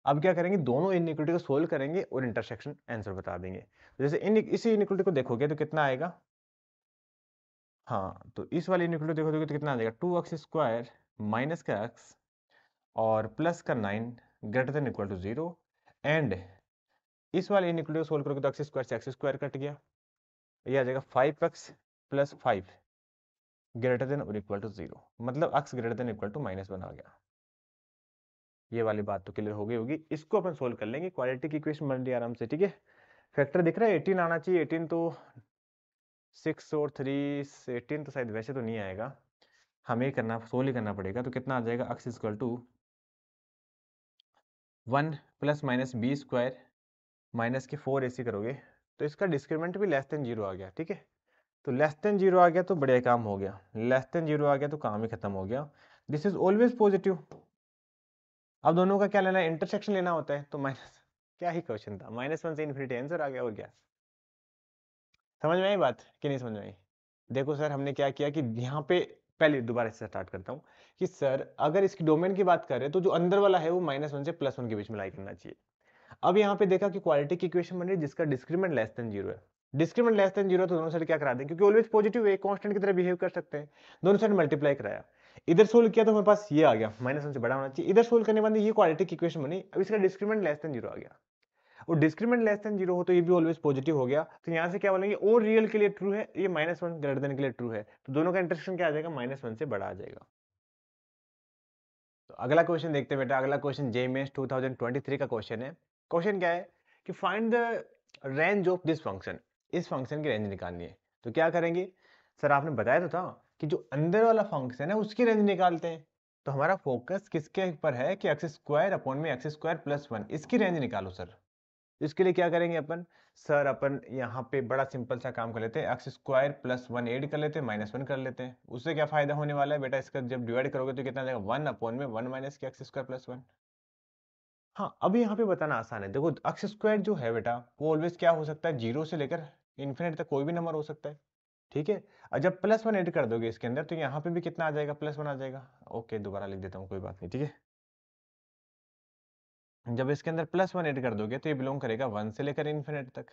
अब क्या करेंगे, दोनों इनइक्वालिटी को सोल्व करेंगे और इंटरसेक्शन आंसर बता देंगे। तो जैसे इसी इनइक्वालिटी को देखोगे तो कितना आएगा, हाँ तो इस वाली इनइक्वालिटी देखोगे तो कितना आ जाएगा, 2x स्क्वायर माइनस का x और प्लस का 9 greater than equal to 0। And इस वाले इनइक्वालिटी को सोल्व करोगे तो एक्स स्क्वायर से एक्स स्क्वायर कट गया, ये आ जाएगा 5x प्लस 5 ग्रेटर देन और इक्वल टू 0, मतलब x greater than equal to -1 आ गया। ये वाली बात तो क्लियर हो गई होगी। इसको अपन सोल्व कर लेंगे, क्वाड्रेटिक इक्वेशन बन रही है आराम से, ठीक है। फैक्टर दिख रहा है 18 आना चाहिए, 18 तो 6 और 3 18 तो शायद वैसे तो नहीं आएगा, हमें करना सोल्व ही करना पड़ेगा। तो कितना आ जाएगा, x equal to 1 plus minus B square minus के 4ac करोगे तो इसका डिस्क्रिमिनेंट भी लेस देन जीरो आ गया, ठीक है। तो लेस देन जीरो आ गया तो बढ़िया काम हो गया, लेस देन जीरो आ गया तो काम ही खत्म हो गया। This is always positive. अब दोनों का क्या लेना है, इंटरसेक्शन लेना होता है, तो माइनस, क्या ही क्वेश्चन था, -1 से इन्फिनिटी आंसर आ गया, और क्या। समझ में आई बात कि नहीं समझ में आई। देखो सर हमने क्या किया कि यहाँ पे, पहले दोबारा से स्टार्ट करता हूँ कि सर अगर इसकी डोमेन की बात करें तो जो अंदर वाला है वो -1 से +1 के बीच में लाई करना चाहिए। अब यहाँ पे देखा कि क्वालिटी की इक्वेशन बन रही है जिसका डिस्क्रिमिनेंट लेस देन जीरो है। डिस्क्रिमिनेंट लेस देन जीरो तो दोनों साइड क्या करा दें, क्योंकि ऑलवेज पॉजिटिव है, कांस्टेंट की तरह बिहेव कर सकते हैं। दोनों साइड मल्टीप्लाई कराया, इधर सोल्व किया तो हमारे पास ये आ गया, -1 से बड़ा होना चाहिए। इधर सोल्व करने के बाद ये क्वालिटी की इक्वेशन बनी, अब इसका डिस्क्रिमिनेंट लेस देन जीरो आ गया, और डिस्क्रिमिनेंट लेस देन जीरो हो तो ये भी ऑलवेज पॉजिटिव हो गया। तो यहाँ से क्या बोलेंगे, और रियल के लिए ट्रू है, ये -1 ग्रेटर देन के लिए ट्रू है, तो दोनों का इंटरसेक्शन क्या आ जाएगा, -1 से बड़ा आ जाएगा। तो अगला क्वेश्चन देखते हैं बेटा, अगला क्वेश्चन जेईई मेंस 2023 का क्वेश्चन है। क्वेश्चन क्या है कि find the range of this function, इस फंक्शन की रेंज निकालनी है। तो क्या करेंगे, सर आपने बताया तो था कि जो अंदर वाला फंक्शन है उसकी रेंज निकालते हैं। तो हमारा फोकस किसके ऊपर है कि एक्स स्क्वायर अपॉन में एक्स स्क्वायर प्लस 1, इसकी रेंज निकालो सर। इसके लिए क्या करेंगे अपन, सर अपन यहाँ पे बड़ा सिंपल सा काम कर लेते हैं, एक्स स्क्वायर प्लस 1 ऐड कर लेते हैं, -1 कर लेते हैं। उससे क्या फायदा होने वाला है बेटा, इसका जब डिवाइड करोगे तो कितना आ जाएगा, 1 अपॉन में 1 माइनस के एक्स स्क्वायर प्लस 1। हाँ अब यहाँ पे बताना आसान है, देखो एक्स स्क्वायर जो है बेटा वो ऑलवेज क्या हो सकता है, जीरो से लेकर इन्फिनिट तक कोई भी नंबर हो सकता है, ठीक है। और जब +1 ऐड कर दोगे इसके अंदर तो यहाँ पे भी कितना आ जाएगा, +1 आ जाएगा। ओके दोबारा लिख देता हूँ, कोई बात नहीं, ठीक है। जब इसके अंदर +1 ऐड कर दोगे तो ये बिलोंग करेगा 1 से लेकर इन्फिनिट तक।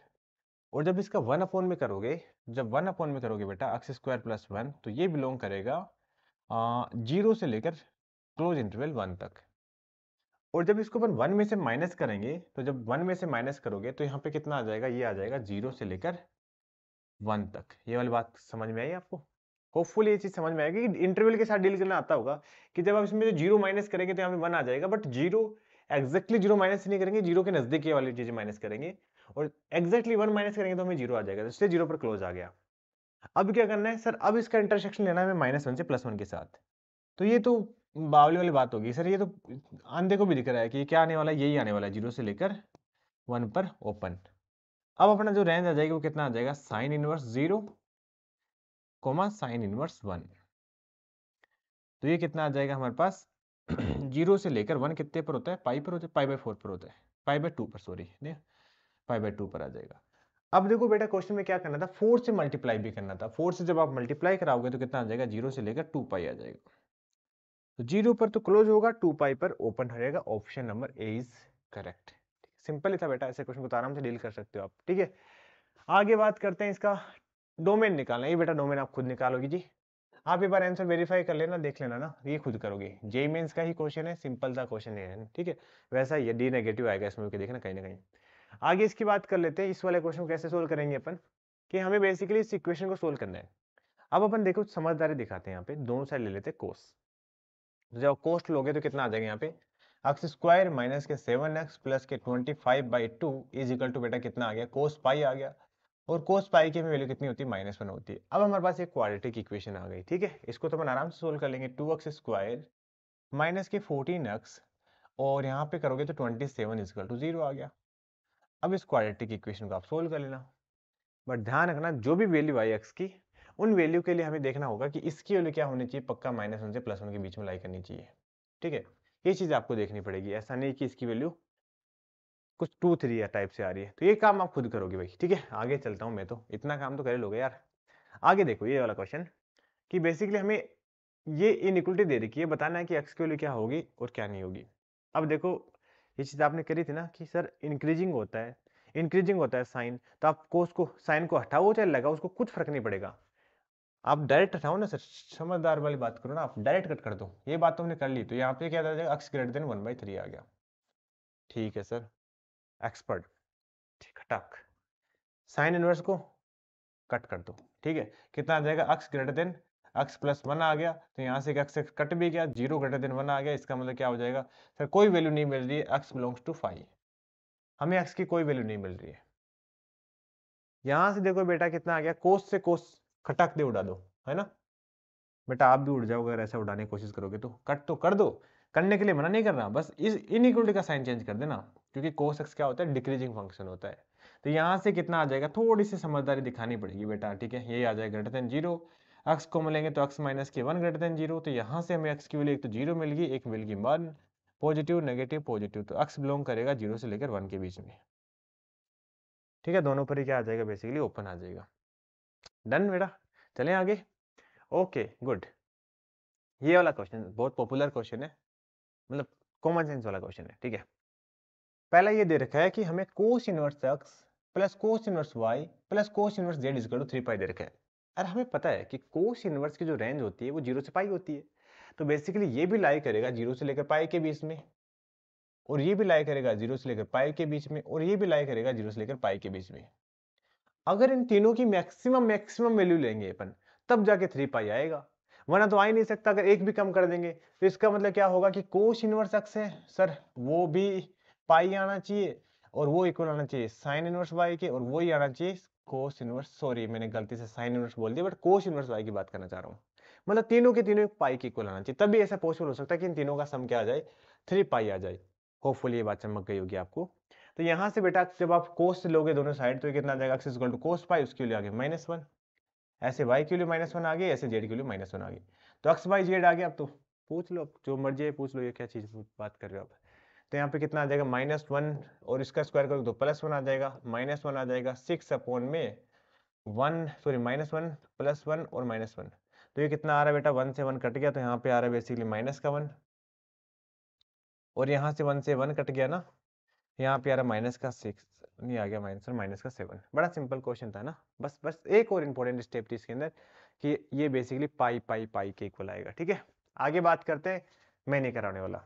और जब इसका 1 अपॉन में करोगे, जब 1 अपॉन में करोगे बेटा एक्स स्क्वायर प्लस 1, तो ये बिलोंग करेगा 0 से लेकर क्लोज इंटरवल 1 तक। और जब इसको अपन 1 में से माइनस करेंगे, तो जब 1 में से माइनस करोगे तो यहाँ पे कितना आ जाएगा, ये आ जाएगा 0 से लेकर 1 तक। ये वाली बात समझ में आई आपको, होपफुली ये चीज समझ में आएगी कि इंटरवल के साथ डील करना आता होगा कि जब आप इसमें जो 0 माइनस करेंगे तो यहाँ पे 1 आ जाएगा, बट 0 एग्जैक्टली 0 माइनस नहीं करेंगे, 0 के नजदीक ये वाली चीजें माइनस करेंगे, और एग्जैक्टली 1 माइनस करेंगे तो हमें 0 आ जाएगा, तो इससे 0 पर क्लोज आ गया। अब क्या करना है सर, अब इसका इंटरसेक्शन लेना है हमें -1 से +1 के साथ। तो ये तो बावली वाली बात होगी सर, ये तो अंधे को भी दिख रहा है कि ये क्या आने वाला है, यही आने वाला है, 0 से लेकर 1 पर ओपन। अब अपना जो रेंज आ जाएगी वो कितना आ जाएगा, साइन इनवर्स 0 साइन इनवर्स 1। तो ये कितना आ जाएगा हमारे पास 0 से लेकर 1 कितने पर होता है, पाई पर होता है, पाई/4 पर होता है, पाई/2 पर, सॉरी नहीं, पाई/2 पर आ जाएगा। अब देखो बेटा क्वेश्चन में क्या करना था, 4 से मल्टीप्लाई भी करना था। 4 से जब आप मल्टीप्लाई कराओगे तो कितना आ जाएगा, 0 से लेकर 2 पाई आ जाएगा। तो 0 पर तो क्लोज होगा, 2 पाई पर ओपन रहेगा। Option number A is correct. Simple ही था बेटा, ऐसे क्वेश्चन को तो आराम से डील कर सकते हो आप, ठीक है। आगे बात करते हैं इसका डोमेन निकालना। ये बेटा डोमेन आप खुद निकालोगे जी। आप एक बार आंसर वेरीफाई कर लेना, देख लेना ना, ये खुद करोगे। जेईई मेंस का ही क्वेश्चन है, सिंपल सा क्वेश्चन है, ठीक है। वैसा ही है, डी नेगेटिव आएगा इसमें, देखना कहीं ना कहीं। आगे इसकी बात कर लेते हैं, इस वाले क्वेश्चन को कैसे सोल्व करेंगे अपन, कि हमें बेसिकली इस इक्वेशन को सोल्व करना है। अब अपन देखो समझदारी दिखाते हैं, यहाँ पे दोनों साइड ले लेते हैं कोस। जब कोस्ट लोगे तो कितना आ जाएगा यहाँ पे, एक्स स्क्वायर माइनस के 7x प्लस के 25/2 इज इक्वल टू बेटा कितना आ गया, कोस पाई आ गया। और कोस पाई की वैल्यू कितनी होती है, -1 होती है। अब हमारे पास एक क्वाड्रेटिक इक्वेशन आ गई, ठीक है। इसको तो अपन आराम से सोल्व कर लेंगे। 2x स्क्वायर माइनस के 14x और यहाँ पे करोगे तो 27 इज इक्वल टू 0 आ गया। अब इस क्वाड्रेटिक इक्वेशन को आप सोल्व कर लेना, बट ध्यान रखना जो भी वैल्यू आई एक्स की, उन वैल्यू के लिए हमें देखना होगा कि इसकी वैल्यू क्या होनी चाहिए, पक्का -1 से +1 के बीच में लाई करनी चाहिए, ठीक है। ये चीज आपको देखनी पड़ेगी, ऐसा नहीं कि इसकी वैल्यू कुछ 2 3 टाइप से आ रही है। तो ये काम आप खुद करोगे भाई, ठीक है। आगे चलता हूँ मैं, तो इतना काम तो कर लोगे यार। आगे देखो ये वाला क्वेश्चन, कि बेसिकली हमें ये इनइक्वलिटी दे रखी है, बताना है कि एक्स की वैल्यू क्या होगी और क्या नहीं होगी। अब देखो ये चीज आपने करी थी ना, कि सर इंक्रीजिंग होता है साइन, तो आपको उसको साइन को हटाओ चाहे लगाओ, उसको कुछ फर्क नहीं पड़ेगा। आप डायरेक्ट हटाओ ना सर, समझदार वाली बात करो ना, आप डायरेक्ट कट कर दो। ये बात तो हमने कर ली, तो यहाँ पे क्या आ जाएगा, एक्स ग्रेटर देन 1/3 आ गया, ठीक है सर, एक्सपर्ट, ठीक टक। साइन इनवर्स को कट कर दो, ठीक है। कितना आ जाएगा, एक्स ग्रेटर देन x+1 आ गया, तो यहाँ से x कट भी गया, 0 ग्रेटर देन 1 आ गया। इसका मतलब क्या हो जाएगा सर, कोई वैल्यू नहीं मिल रही है, x बिलोंग्स टू 5, हमें x की कोई वैल्यू नहीं मिल रही है। यहाँ से देखो बेटा कितना आ गया, कोस से कोस खटक दे उड़ा दो, है ना बेटा। आप भी उड़ जाओगे अगर ऐसा उड़ाने की कोशिश करोगे, तो कट तो कर दो, करने के लिए मना नहीं कर रहा, बस इस इनइक्वलिटी का साइन चेंज कर देना, क्योंकि cos x क्या होता है, डिक्रीजिंग फंक्शन होता है। तो यहाँ से कितना आ जाएगा, थोड़ी सी समझदारी दिखानी पड़ेगी बेटा, ठीक है। ये आ जाएगा ग्रेटर देन 0, x को मिलेंगे तो x माइनस के 1 ग्रेटर देन 0, तो यहाँ से हमें x की वैल्यू एक तो 0 मिल गई, एक मिल गई 1, पॉजिटिव नेगेटिव पॉजिटिव, तो x बिलोंग करेगा 0 से लेकर 1 के बीच में, ठीक है। दोनों पर ही क्या आ जाएगा, बेसिकली ओपन आ जाएगा। डन बेटा, चलें आगे। Okay good. ये वाला क्वेश्चन बहुत पॉपुलर क्वेश्चन है, मतलब कॉमन सेंस वाला क्वेश्चन है, ठीक है। पहला ये दे रखा है कि हमें cos inverse X plus cos inverse Y plus cos inverse Z equal to 3 pi दे रखा है। और हमें पता है कि कोस इनवर्स की जो रेंज होती है वो 0 से पाई होती है, तो बेसिकली ये भी लाई करेगा 0 से लेकर पाई के बीच में, और ये भी लाई करेगा 0 से लेकर पाई के बीच में, और ये भी लाई करेगा 0 से लेकर पाई के बीच में। अगर इन तीनों की मैक्सिमम वैल्यू लेंगे अपन, तब जाके 3 पाई आएगा, वरना तो आ ही नहीं सकता। अगर एक भी कम कर देंगे तो इसका मतलब क्या होगा कि कोस इनवर्स एक्स है सर, वो भी पाई आना चाहिए, और वो इक्वल आना चाहिए साइन इनवर्स वाई के, और वही आना चाहिए कोस इनवर्स, सॉरी मैंने गलती से साइन इनवर्स बोल दिया, बट कोस इनवर्स वाई की बात करना चाह रहा हूँ। मतलब तीनों के तीनों पाई के इक्वल आना चाहिए, तभी ऐसा पॉसिबल हो सकता है कि इन तीनों का सम क्या आ जाए, 3 पाई आ जाए। होपफुली ये बात चमक गई होगी आपको। तो यहाँ से बेटा जब आप कोस लोगे दोनों साइड, तो ये कितना आ जाएगा, x इक्वल टू कोस पाई, उसके लिए आगे -1, ऐसे y के लिए -1 आ गई, ऐसे z के लिए -1 आ गई। तो x y z आ गया। अब तो पूछ लो, जो मर्जी है पूछ लो, ये क्या चीज बात कर रहे हो आप। तो यहाँ पे कितना आ जाएगा, -1, और इसका स्क्वायर करोगे तो +1 आ जाएगा, -1 आ जाएगा 6 अपॉन में 1, सॉरी -1 +1 और -1। तो ये कितना आ रहा है बेटा, 1 से 1 कट गया, तो यहाँ पे आ रहा है बेसिकली -1, और यहाँ से 1 से 1 कट गया ना, यहाँ पे आ रहा -6, नहीं आ गया -7। बड़ा सिंपल क्वेश्चन था ना। बस एक और इंपॉर्टेंट स्टेप थी इसके अंदर, कि ये बेसिकली पाई पाई पाई के इक्वल आएगा, ठीक है। आगे बात करते हैं, मैं नहीं कराने वाला,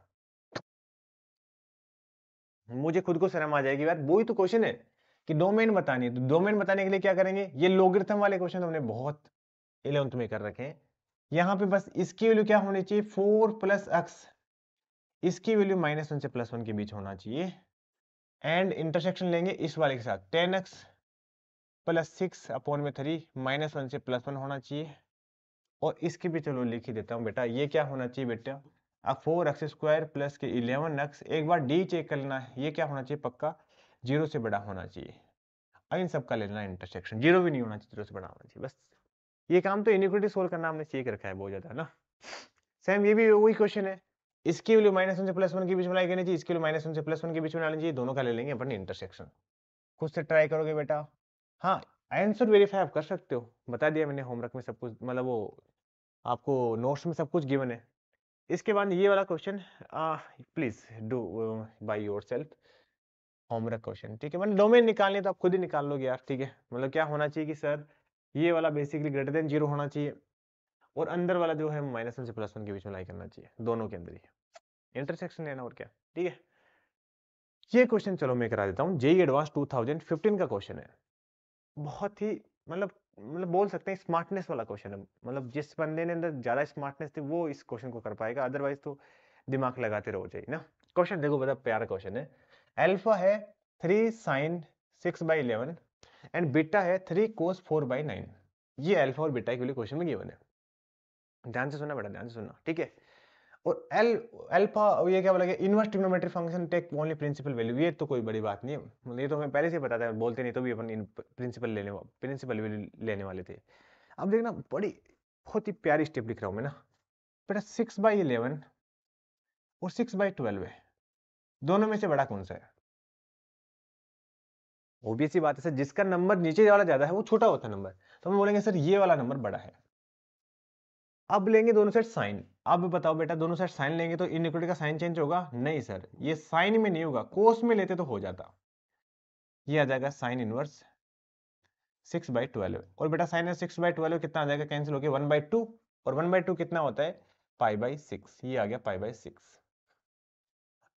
मुझे खुद को शर्म आ जाएगी यार। वही तो क्वेश्चन है कि डोमेन बतानी है, तो डोमेन बताने के लिए क्या करेंगे, ये लॉगरिथम वाले क्वेश्चन हमने बहुत 11th में कर रखे हैं। यहाँ पे बस इसकी वैल्यू क्या होनी चाहिए, 4 + x, इसकी वैल्यू -1 से +1 के बीच होना चाहिए, एंड इंटरसेक्शन लेंगे इस वाले के साथ, 10x + 6 अपॉन में 3, -1 से +1 होना चाहिए। और इसकी भी चलो लिख ही देता हूँ बेटा, ये क्या होना चाहिए बेटा, अब 4x² प्लस के 11x, एक बार डी चेक कर लेना है, ये क्या होना चाहिए, पक्का 0 से बड़ा होना चाहिए। अब इन सबका ले लेना इंटरसेक्शन, 0 भी नहीं होना चाहिए, 0 से बड़ा होना चाहिए। बस ये काम तो इनइक्वालिटी सोल्व करना हमने सीख रखा है बहुत ज्यादा, है ना। सेम ये भी वही क्वेश्चन है, इसकी वैल्यू -1 से +1 के बीच में लाई करनी चाहिए, इसकी वैल्यू -1 से +1 के बीच में लानी चाहिए, दोनों का ले लेंगे अपन इंटरसेक्शन। खुद से ट्राई करोगे बेटा, हाँ आंसर वेरीफाई आप कर सकते हो, बता दिया मैंने होमवर्क में सब कुछ, मतलब वो आपको नोट्स में सब कुछ गिवन है। इसके बाद ये वाला question please do by yourself, homework question, ठीक है। मतलब डोमेन निकालनी है तो आप खुद ही निकाल लोगे यार, ठीक है। मतलब क्या होना चाहिए कि सर ये वाला बेसिकली ग्रेटर देन 0 होना चाहिए और अंदर वाला जो है -1 से +1 के बीच में लाई करना चाहिए, दोनों के अंदर ही इंटरसेक्शन लेना और क्या, ठीक है। ये क्वेश्चन चलो मैं करा देता हूँ, जेईई एडवांस 2015 का क्वेश्चन है। बहुत ही मतलब बोल सकते हैं स्मार्टनेस वाला क्वेश्चन है। मतलब जिस बंदे ने अंदर ज्यादा स्मार्टनेस थी वो इस क्वेश्चन को कर पाएगा, अदरवाइज तो दिमाग लगाते रहो चाहिए ना। क्वेश्चन देखो, बड़ा प्यारा क्वेश्चन है। अल्फा है 3 sin 6/11 एंड बीटा है 3 cos 4/9। ये अल्फा और बीटा के लिए क्वेश्चन में गिवन है। ध्यान से सुनना बेटा, ध्यान से सुनना, ठीक है। और अल्फा, ये क्या बोला गया, inverse trigonometric function take only principal value. ये तो कोई बड़ी बात नहीं है, मतलब ये तो हमें पहले से पता था, बोलते नहीं तो भी अपन प्रिंसिपल वैल्यू लेने वाले थे। अब देखना, बड़ी बहुत ही प्यारी स्टेप लिख रहा हूं मैं ना बेटा। 6/11 और 6/12 है, दोनों में से बड़ा कौन सा है? ऑब्वियस सी बात है सर, जिसका नंबर नीचे वाला ज्यादा है वो छोटा होता है नंबर, तो हम बोलेंगे सर ये वाला नंबर बड़ा है। अब लेंगे दोनों साइड साइन। अब बताओ बेटा, दोनों साइड साइन लेंगे तो इनइक्वालिटी का साइन चेंज होगा? नहीं सर, ये साइन में नहीं होगा, कोस में लेते तो हो जाता। ये आ जाएगा साइन इनवर्स 6/12। और बेटा साइन 6/12 कितना आ जाएगा, कैंसिल हो गया 1/2, और 1/2 कितना होता है, π/6। ये आ गया π/6।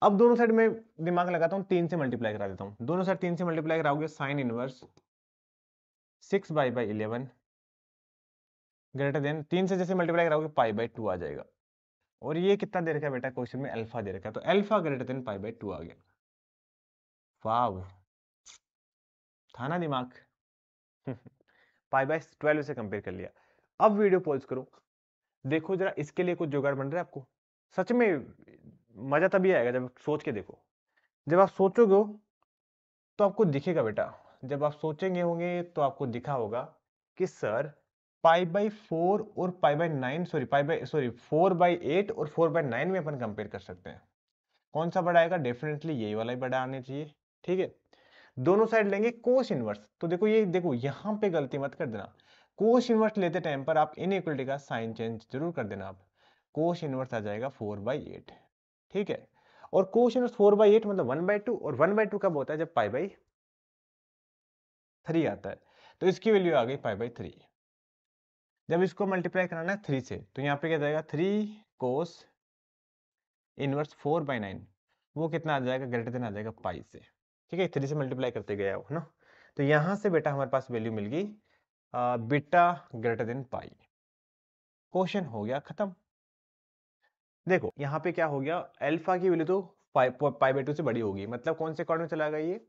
अब दोनों साइड में दिमाग लगाता हूं, 3 से मल्टीप्लाई करा देता हूं। दोनों साइड 3 से मल्टीप्लाई कराओगे, साइन इनवर्स 6/11 ग्रेटर देन 3 से जैसे मल्टीप्लाई कराओगे π/2 आ जाएगा। और ये कितना दे रखा है बेटा, क्वेश्चन में अल्फा दे रखा है, तो अल्फा ग्रेटर देन π/2 आ गया। वाव, था ना दिमाग। π/12 से कंपेयर कर लिया। अब वीडियो पॉज करो, देखो जरा इसके लिए कुछ जुगाड़ बन रहा है आपको। सच में मजा तभी आएगा जब सोच के देखो। जब आप सोचोगे तो आपको दिखेगा बेटा, जब आप सोचेंगे होंगे तो आपको दिखा होगा कि सर π/4 और π/9 सॉरी 4/8 और 4/9 में अपन कंपेयर कर सकते हैं। कौन सा बड़ा आएगा? डेफिनेटली यही वाला ही बड़ा आने चाहिए, ठीक है। दोनों साइड लेंगे कोस इनवर्स, तो देखो ये देखो यहां पे गलती मत कर देना। कोस इनवर्स लेते टाइम पर आप इनइक्वालिटी का साइन चेंज जरूर कर देना। आप कोस इनवर्स आ जाएगा 4/8, ठीक है। और कोस इनवर्स 4/8 मतलब 1/2, और 1/2 कब होता है? जब π/3 आता है। तो इसकी वैल्यू आ गई π/3। जब इसको मल्टीप्लाई कराना है 3 से, तो यहाँ पे क्या जाएगा, 3 कोस इनवर्स 4/9, वो कितना आ जाएगा, ग्रेटर देन आ जाएगा पाई से, ठीक है। 3 से मल्टीप्लाई करते गया हो ना, तो यहां से बेटा हमारे पास वैल्यू मिल गई beta greater than pi. Question हो गया खत्म। देखो यहाँ पे क्या हो गया, अल्फा की वैल्यू तो π/2 से बड़ी होगी, मतलब कौन से क्वाड्रेंट में चला गया, ये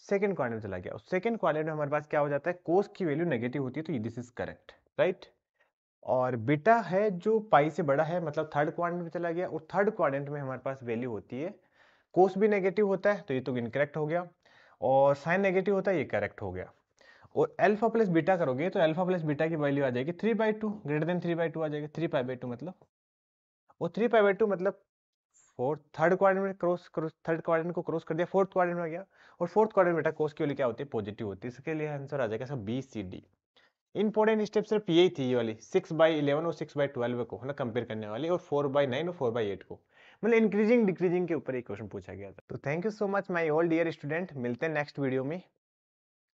सेकंड क्वाड्रेंट में चला गया। सेकंड क्वाड्रेंट में हमारे पास क्या हो जाता है, कोस की वैल्यू नेगेटिव होती है, तो दिस इज करेक्ट, राइट। और बीटा है जो पाई से बड़ा है, मतलब थर्ड क्वाड्रेंट में चला गया, और थर्ड क्वाड्रेंट में हमारे पास वैल्यू होती है, कोस भी नेगेटिव होता है, तो ये तो इनकरेक्ट हो गया, और साइन नेगेटिव होता है, ये करेक्ट हो गया। और अल्फा प्लस बीटा करोगे तो अल्फा प्लस बीटा की वैल्यू आ जाएगी 3/2, ग्रेटर देन 3/2 आ जाएगी, 3π/2 मतलब। और 3π/2 मतलब फोर्थ थर्ड क्वाड्रेंट में थर्ड क्वाड्रेंट को क्रॉस कर दिया, फोर्थ क्वाड्रेंट में आ गया। और फोर्थ क्वाड्रेंट बेटा कोस की वैल्यू क्या होती है, पॉजिटिव होती है। इसके लिए आंसर आ जाएगा सब BCD। इंपॉर्टेंट स्टेप सिर्फ यही थी, ये वाली 6/11 और 6/12 को है ना कंपेयर करने वाली, और 4/9 और 4/8 को, मतलब इंक्रीजिंग डिक्रीजिंग के ऊपर एक क्वेश्चन पूछा गया था। तो thank you so much my all dear student, मिलते हैं नेक्स्ट वीडियो में।